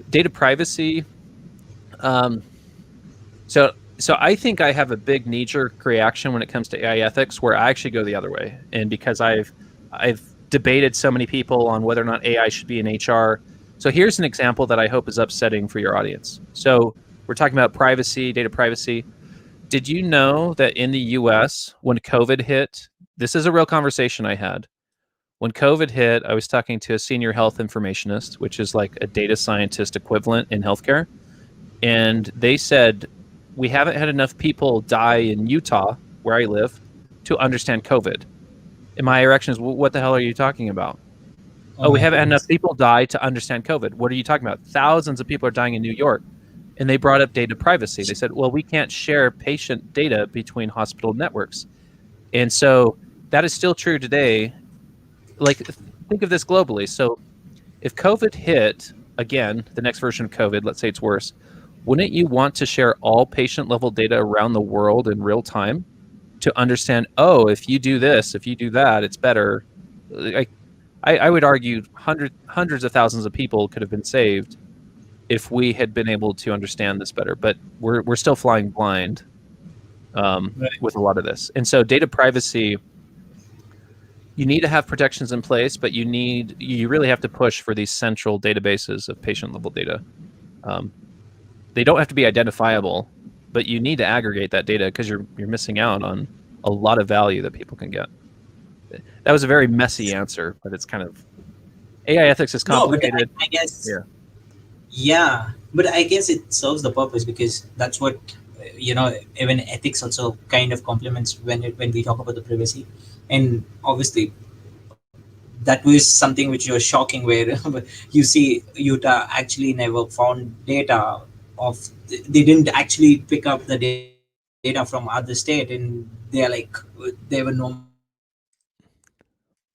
Data privacy. So I think I have a big knee-jerk reaction when it comes to AI ethics, where I actually go the other way. And because I've debated so many people on whether or not AI should be in HR. So here's an example that I hope is upsetting for your audience. So we're talking about privacy, data privacy. Did you know that in the US, when COVID hit, this is a real conversation I had. When COVID hit, I was talking to a senior health informationist, which is like a data scientist equivalent in healthcare. And they said, we haven't had enough people die in Utah, where I live, to understand COVID. And my reaction is, what the hell are you talking about? Oh We my haven't had enough goodness. people die to understand COVID. What are you talking about? Thousands of people are dying in New York. And they brought up data privacy. They said, well, we can't share patient data between hospital networks. And so that is still true today. Like, think of this globally. So if COVID hit, again, the next version of COVID, let's say it's worse, wouldn't you want to share all patient level data around the world in real time to understand, oh, if you do this, if you do that, it's better? Like, I would argue hundreds of thousands of people could have been saved if we had been able to understand this better. But we're still flying blind Right. with a lot of this. And so data privacy, you need to have protections in place, but you really have to push for these central databases of patient level data. They don't have to be identifiable, but you need to aggregate that data because you're missing out on a lot of value that people can get. That was a very messy answer, but it's kind of AI ethics is No, but complicated. I guess, Yeah. yeah, but I guess it serves the purpose because that's what even ethics also kind of complements when we talk about the privacy, and obviously that was something which was shocking where you see Utah actually never found data of they didn't actually pick up the data from other state, and they're like there were no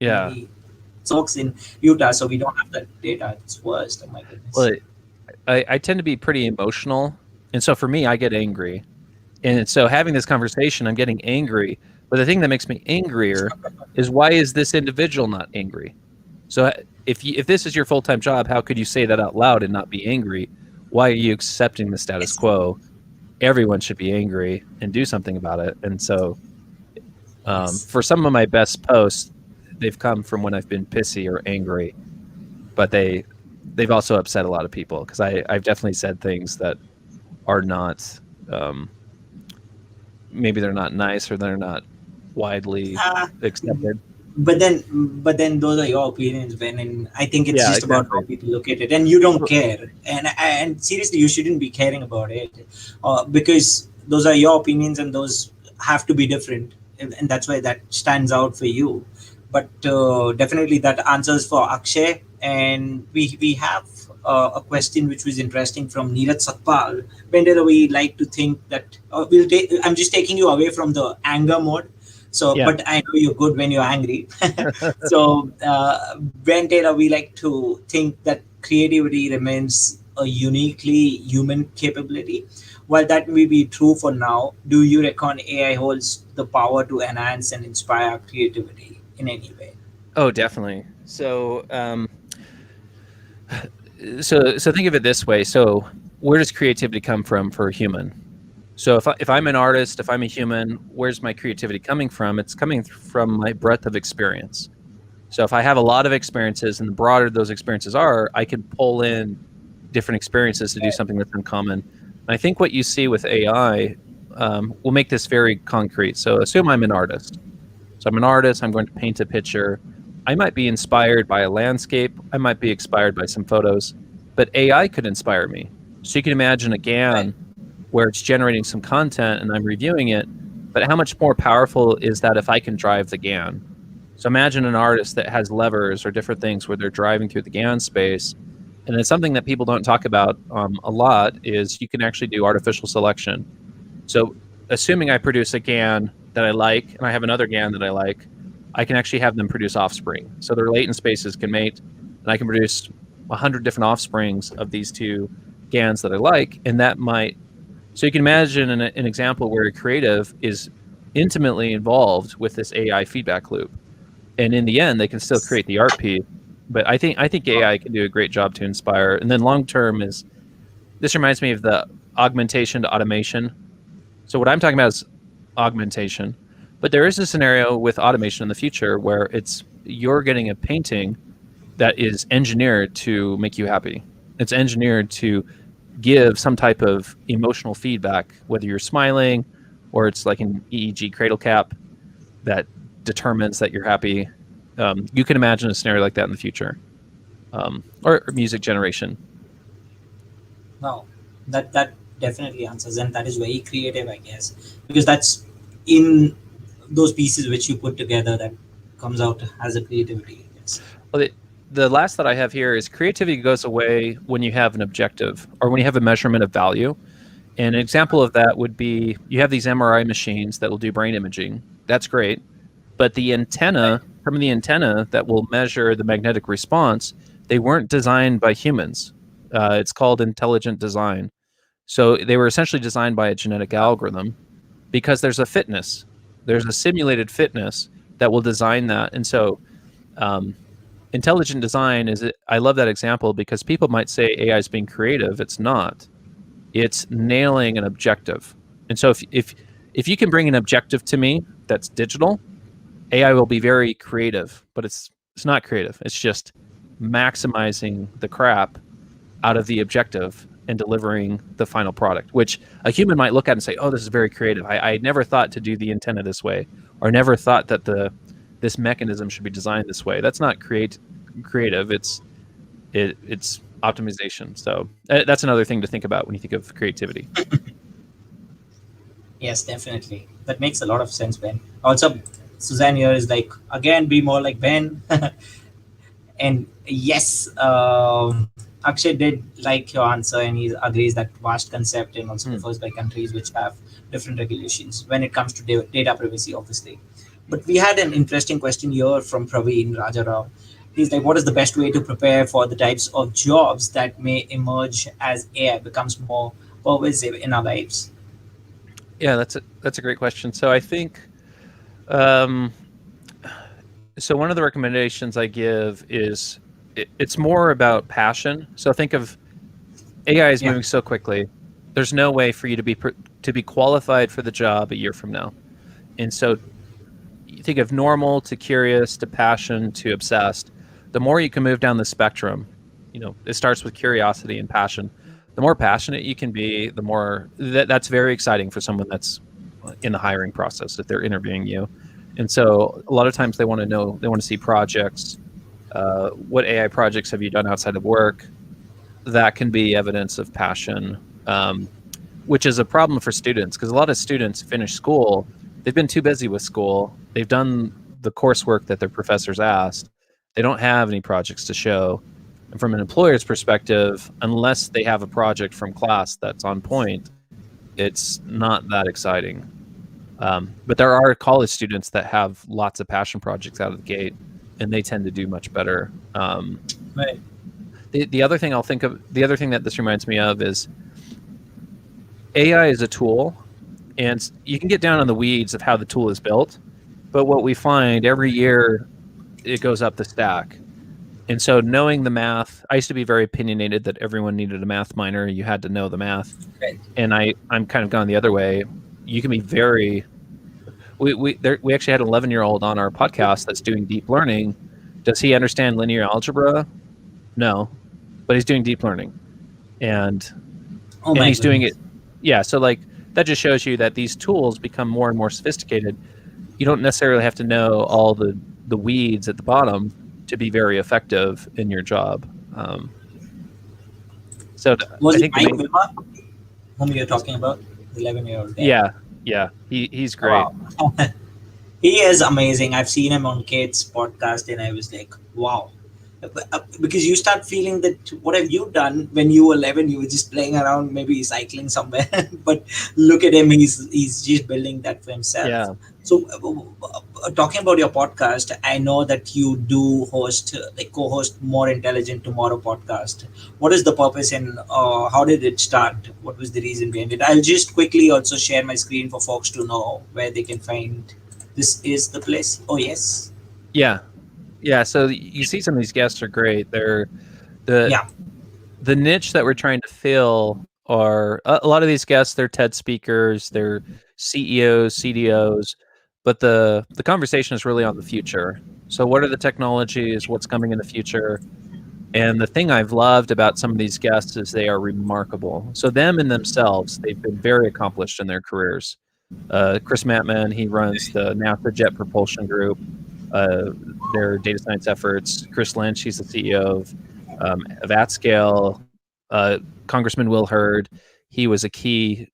many socks in Yeah. Utah, so we don't have that data. It's worst. Oh my goodness. Well, I tend to be pretty emotional. And so for me, I get angry. And so having this conversation, I'm getting angry. But the thing that makes me angrier is, why is this individual not angry? So if this is your full-time job, how could you say that out loud and not be angry? Why are you accepting the status quo? Everyone should be angry and do something about it. And so Yes. for some of my best posts, they've come from when I've been pissy or angry, but they've also upset a lot of people because I've definitely said things that are not maybe they're not nice or they're not widely Uh, accepted. but then those are your opinions, Ben, and I think it's Yeah, just about how exactly. people look at it, and you don't care, and seriously, you shouldn't be caring about it, because those are your opinions, and those have to be different, and that's why that stands out for you. But definitely, that answers for Akshay, and we have a question which was interesting from Neeraj Sakpal. Whenever we like to think that I'm just taking you away from the anger mode. So, Yeah. but I know you're good when you're angry. So, Ben Taylor, we like to think that creativity remains a uniquely human capability. While that may be true for now, do you reckon AI holds the power to enhance and inspire creativity in any way? Oh, definitely. So so think of it this way. So where does creativity come from for a human? So if I'm an artist, if I'm a human, where's my creativity coming from? It's coming from my breadth of experience. So if I have a lot of experiences, and the broader those experiences are, I can pull in different experiences to do something that's uncommon. And I think what you see with AI will make this very concrete. So assume I'm an artist. So I'm an artist. I'm going to paint a picture. I might be inspired by a landscape. I might be inspired by some photos, but AI could inspire me. So you can imagine a Right. GAN where it's generating some content and I'm reviewing it, but how much more powerful is that if I can drive the GAN? So imagine an artist that has levers or different things where they're driving through the GAN space. And it's something that people don't talk about a lot is you can actually do artificial selection. So assuming I produce a GAN that I like and I have another GAN that I like, I can actually have them produce offspring. So their latent spaces can mate, and I can produce 100 different offsprings of these two GANs that I like, and that might. So you can imagine an example where a creative is intimately involved with this AI feedback loop, and in the end, they can still create the art piece. But I think AI can do a great job to inspire. And then long term is this reminds me of the augmentation to automation. So what I'm talking about is augmentation, but there is a scenario with automation in the future where it's you're getting a painting that is engineered to make you happy. It's engineered to give some type of emotional feedback, whether you're smiling or it's like an EEG cradle cap that determines that you're happy. You can imagine a scenario like that in the future, or music generation. No, that definitely answers, and that is very creative, I guess, because that's in those pieces which you put together that comes out as a creativity. Yes. Well, the last that I have here is creativity goes away when you have an objective or when you have a measurement of value. And an example of that would be you have these MRI machines that will do brain imaging. That's great. But the Right. antenna, from the antenna that will measure the magnetic response, they weren't designed by humans. It's called intelligent design. So they were essentially designed by a genetic algorithm because there's a fitness, there's a simulated fitness that will design that. And so um, intelligent design I love that example because people might say AI is being creative. It's not. It's nailing an objective. And so if you can bring an objective to me that's digital, AI will be very creative, but it's not creative. It's just maximizing the crap out of the objective and delivering the final product, which a human might look at and say, "Oh, this is very creative. I never thought to do the antenna this way, or never thought that this mechanism should be designed this way." That's not creative. It's optimization. So that's another thing to think about when you think of creativity. Yes, definitely. That makes a lot of sense, Ben. Also, Suzanne here is like, again, be more like Ben. And yes, Akshay did like your answer, and he agrees that vast concept and also Hmm. differs by countries which have different regulations when it comes to data privacy, obviously. But we had an interesting question here from Praveen Rajarao. He's like, what is the best way to prepare for the types of jobs that may emerge as AI becomes more pervasive in our lives? Yeah, that's a great question. So I think um, so. One of the recommendations I give is it's more about passion. So think of AI is Yeah. moving so quickly. There's no way for you to be qualified for the job a year from now. And so you think of normal to curious to passion to obsessed. The more you can move down the spectrum, it starts with curiosity and passion. The more passionate you can be, the more that's very exciting for someone that's in the hiring process if they're interviewing you. And so a lot of times they want to see projects. What AI projects have you done outside of work? That can be evidence of passion, which is a problem for students because a lot of students finish school. They've been too busy with school. They've done the coursework that their professors asked. They don't have any projects to show. And from an employer's perspective, unless they have a project from class that's on point, it's not that exciting. But there are college students that have lots of passion projects out of the gate, and they tend to do much better. Right. The other thing the other thing that this reminds me of is AI is a tool, and you can get down on the weeds of how the tool is built. But what we find every year, it goes up the stack. And so knowing the math, I used to be very opinionated that everyone needed a math minor. You had to know the math. Right. And I'm kind of gone the other way. You can be very, we actually had an 11-year-old on our podcast that's doing deep learning. Does he understand linear algebra? No, but he's doing deep learning. And Oh and my he's doing it. goodness. Yeah, so like that just shows you that these tools become more and more sophisticated. You don't necessarily have to know all the weeds at the bottom to be very effective in your job. So Was I it think the Mike main, Wilmer whom you're talking about? The 11-year-old guy. yeah, yeah, he's Oh, great. wow. He is amazing. I've seen him on Kate's podcast, and I was like, wow. Because you start feeling that what have you done when you were 11? You were just playing around, maybe cycling somewhere. But look at him; he's just building that for himself. Yeah, So, talking about your podcast, I know that you do host, like co-host More Intelligent Tomorrow podcast. What is the purpose, and how did it start? What was the reason behind it? I'll just quickly also share my screen for folks to know where they can find. This is the place. Oh yes, yeah, yeah. So you see, some of these guests are great. They're the yeah, the niche that we're trying to fill are a lot of these guests. They're TED speakers, they're CEOs, CDOs, but the conversation is really on the future. So, what are the technologies? What's coming in the future? And the thing I've loved about some of these guests is they are remarkable. So, them in themselves, they've been very accomplished in their careers. Chris Mattman, he runs the NASA Jet Propulsion Group, uh, their data science efforts. Chris Lynch, he's the CEO of AtScale. Congressman Will Hurd, he was a key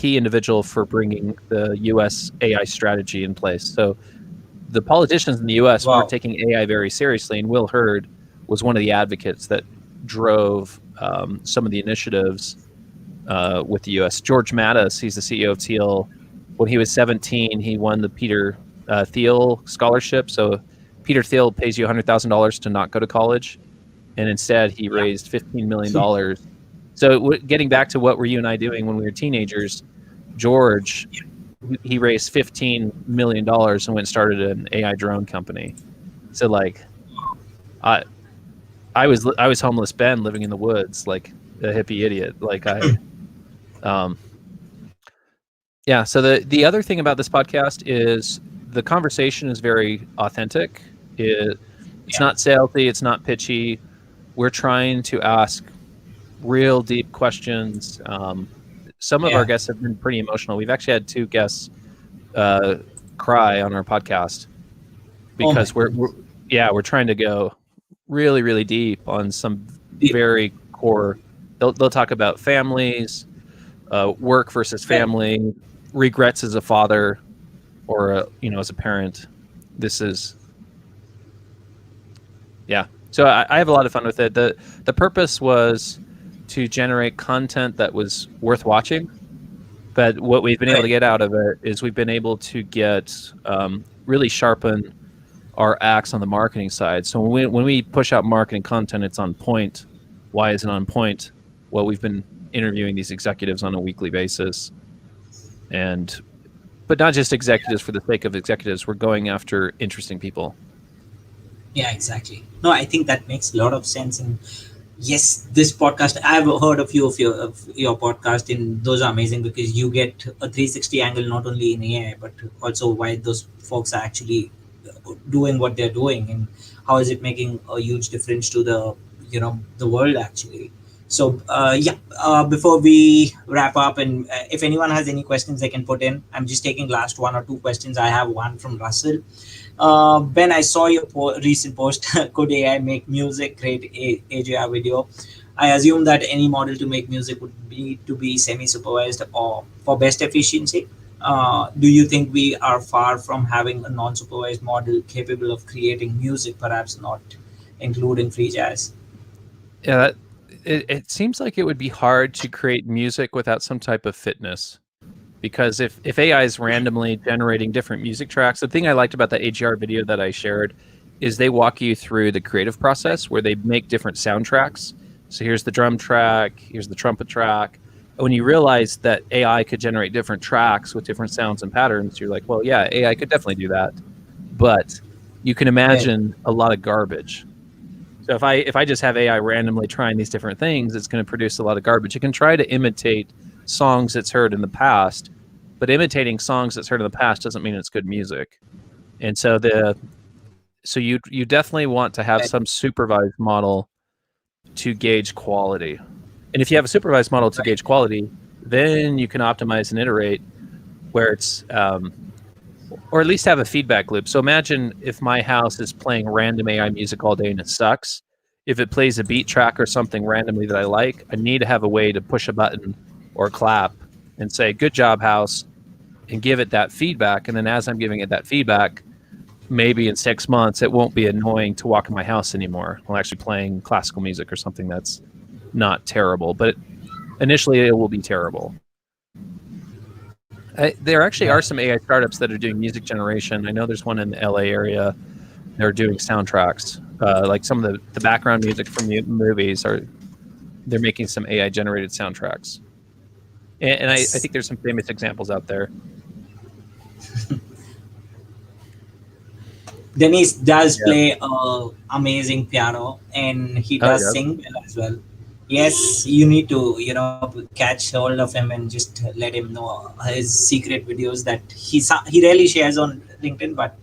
individual for bringing the U.S. AI strategy in place. So the politicians in the U.S. weren't wow, taking AI very seriously, and Will Hurd was one of the advocates that drove some of the initiatives with the U.S. George Mattis, he's the CEO of Teal. When he was 17, he won the Peter Thiel scholarship. So Peter Thiel pays you $100,000 to not go to college, and instead he yeah, raised $15 million. So getting back to what were you and I doing when we were teenagers, George, he raised $15 million and went and started an AI drone company. So like, I I was homeless Ben living in the woods like a hippie idiot. Um yeah. So the other thing about this podcast is the conversation is very authentic. It's yeah, not salesy. It's not pitchy. We're trying to ask real deep questions. Some of our yeah. guests have been pretty emotional. We've actually had two guests uh, cry on our podcast Oh my because we're goodness. yeah, we're trying to go really really deep on some The- very core. They'll talk about families, work versus Right. family, regrets as a father or as a parent. This is Yeah. So I have a lot of fun with it. The purpose was to generate content that was worth watching. But what we've been able to Right. get out of it is we've been able to get really sharpen our axe on the marketing side. So when we push out marketing content, it's on point. Why is it on point? Well, we've been interviewing these executives on a weekly basis, and but not just executives for the sake of executives. We're going after interesting people. Yeah, exactly. No, I think that makes a lot of sense. And yes, this podcast, I've heard a few of your podcast, and those are amazing because you get a 360 angle not only in AI but also why those folks are actually doing what they're doing, and how is it making a huge difference to the world actually. So yeah, before we wrap up, and if anyone has any questions they can put in, I'm just taking last one or two questions. I have one from Russell. Ben, I saw your recent post. Could AI make music? Create AGI video. I assume that any model to make music would need to be semi-supervised or for best efficiency. Do you think we are far from having a non-supervised model capable of creating music, perhaps not including free jazz? Yeah, it seems like it would be hard to create music without some type of fitness. Because if AI is randomly generating different music tracks, the thing I liked about the AGR video that I shared is they walk you through the creative process where they make different soundtracks. So here's the drum track, here's the trumpet track. And when you realize that AI could generate different tracks with different sounds and patterns, you're like, well, yeah, AI could definitely do that. But you can Right. imagine a lot of garbage. So if I just have AI randomly trying these different things, it's going to produce a lot of garbage. It can try to imitate songs it's heard in the past, but imitating songs that's heard in the past doesn't mean it's good music. And so you definitely want to have Right. some supervised model to gauge quality. And if you have a supervised model to Right. gauge quality, then you can optimize and iterate where it's or at least have a feedback loop. So imagine if my house is playing random AI music all day and it sucks. if it plays a beat track or something randomly that I like, I need to have a way to push a button or clap and say, good job, house, and give it that feedback. And then as I'm giving it that feedback, maybe in 6 months, it won't be annoying to walk in my house anymore. I'm actually playing classical music or something that's not terrible, but initially it will be terrible. There actually are some AI startups that are doing music generation. I know there's one in the LA area. They're doing soundtracks, like some of the background music from movies they're making some AI generated soundtracks. And I think there's some famous examples out there. Dennis does Yeah. play amazing piano, and he Oh, does yeah. sing well as well. Yes, you need to, catch hold of him and just let him know his secret videos that he rarely shares on LinkedIn, but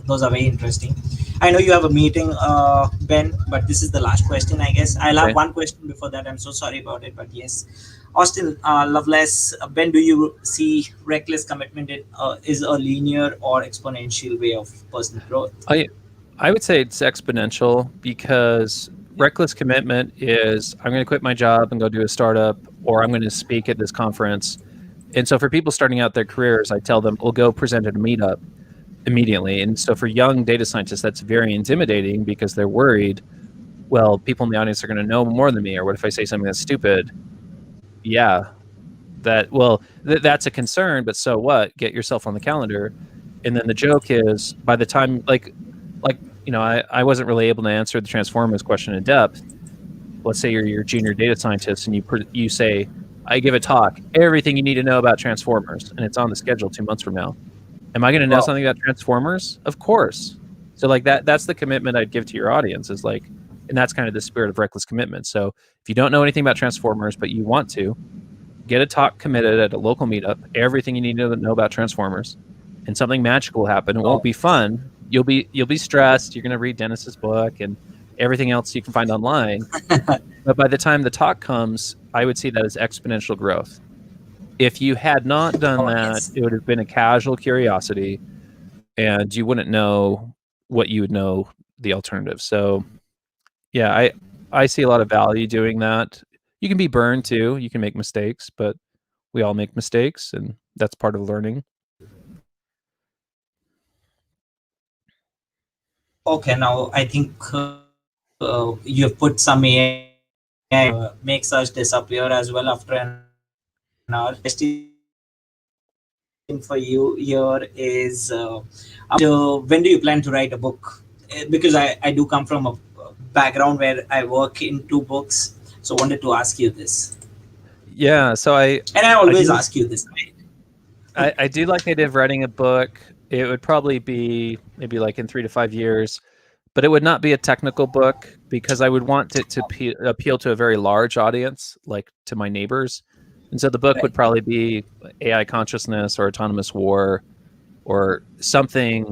those are very interesting. I know you have a meeting, Ben, but this is the last question, I guess. I'll have Okay. one question before that. I'm so sorry about it, but yes. Austin, Loveless, Ben, do you see reckless commitment is a linear or exponential way of personal growth? I would say it's exponential because reckless commitment is I'm going to quit my job and go do a startup, or I'm going to speak at this conference. And so for people starting out their careers, I tell them, well, go present at a meetup immediately. And so for young data scientists, that's very intimidating because they're worried, well, people in the audience are going to know more than me, or what if I say something that's stupid? Yeah, that's a concern, but so what? Get yourself on the calendar. And then the joke is by the time I wasn't really able to answer the Transformers question in depth. Let's say you're your junior data scientist and you say, I give a talk, everything you need to know about Transformers, and it's on the schedule 2 months from now. Am I going to know Wow. something about Transformers? Of course. So like that's the commitment I'd give to your audience is like, and that's kind of the spirit of reckless commitment. So if you don't know anything about Transformers, but you want to, get a talk committed at a local meetup, everything you need to know about Transformers, and something magical will happen. It won't Wow. be fun. You'll be stressed. You're going to read Dennis's book and everything else you can find online. But by the time the talk comes, I would see that as exponential growth. If you had not done Oh, that, yes. it would have been a casual curiosity and you wouldn't know what you would know the alternative. So yeah, I see a lot of value doing that. You can be burned too. You can make mistakes, but we all make mistakes and that's part of learning. Okay, now I think you've put some AI makes us disappear as well after an hour. Question for you here is when do you plan to write a book? Because I do come from a background where I work in two books, so wanted to ask you this. Yeah, so And I I always do ask you this, right? I do like the idea of writing a book. It would probably be maybe like in 3 to 5 years, but it would not be a technical book because I would want it to appeal to a very large audience, like to my neighbors. And so the book would Right. probably be AI consciousness or autonomous war or something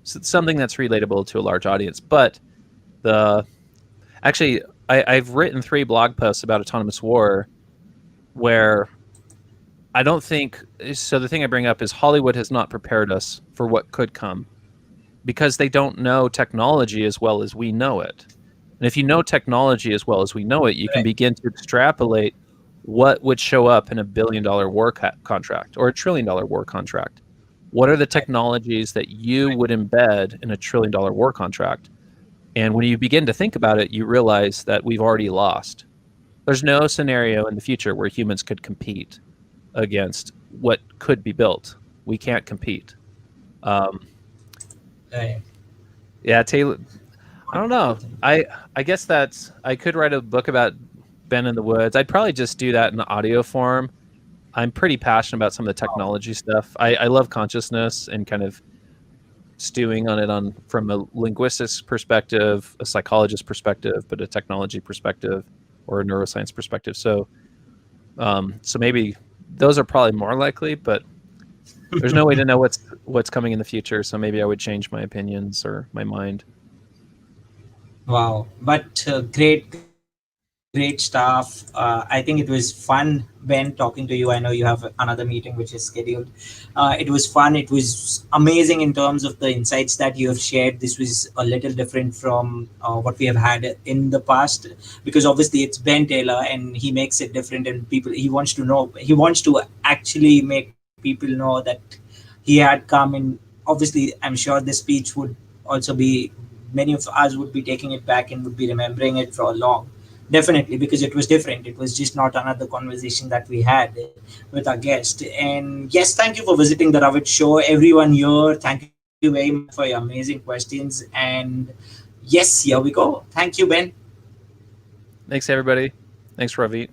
that's relatable to a large audience. But the actually, I've written 3 blog posts about autonomous war where I don't think so. The thing I bring up is Hollywood has not prepared us for what could come because they don't know technology as well as we know it. And if you know technology as well as we know it, you can Right. begin to extrapolate what would show up in a $1 billion war contract or $1 trillion war contract. What are the Right. technologies that you would embed in $1 trillion war contract? And when you begin to think about it, you realize that we've already lost. There's no scenario in the future where humans could compete against what could be built. We can't compete. Um, Right. yeah, Taylor. I What don't do you know. think? I guess I could write a book about Ben in the Woods. I'd probably just do that in audio form. I'm pretty passionate about some of the Wow. technology stuff. I love consciousness and kind of stewing on it on from a linguistics perspective, a psychologist perspective, but a technology perspective or a neuroscience perspective. So maybe those are probably more likely, but there's no way to know what's coming in the future. So maybe I would change my opinions or my mind. Wow, but great, great, great stuff. I think it was fun, Ben, talking to you. I know you have another meeting which is scheduled. It was fun. It was amazing in terms of the insights that you have shared. This was a little different from what we have had in the past, because obviously it's Ben Taylor and he makes it different, and people, he wants to know, he wants to actually make people know that he had come in. Obviously, I'm sure this speech would also be, many of us would be taking it back and would be remembering it for long. Definitely, because it was different. It was just not another conversation that we had with our guest. And yes, thank you for visiting the Ravit Show. Everyone here, thank you very much for your amazing questions. And yes, here we go. Thank you, Ben. Thanks, everybody. Thanks, Ravit.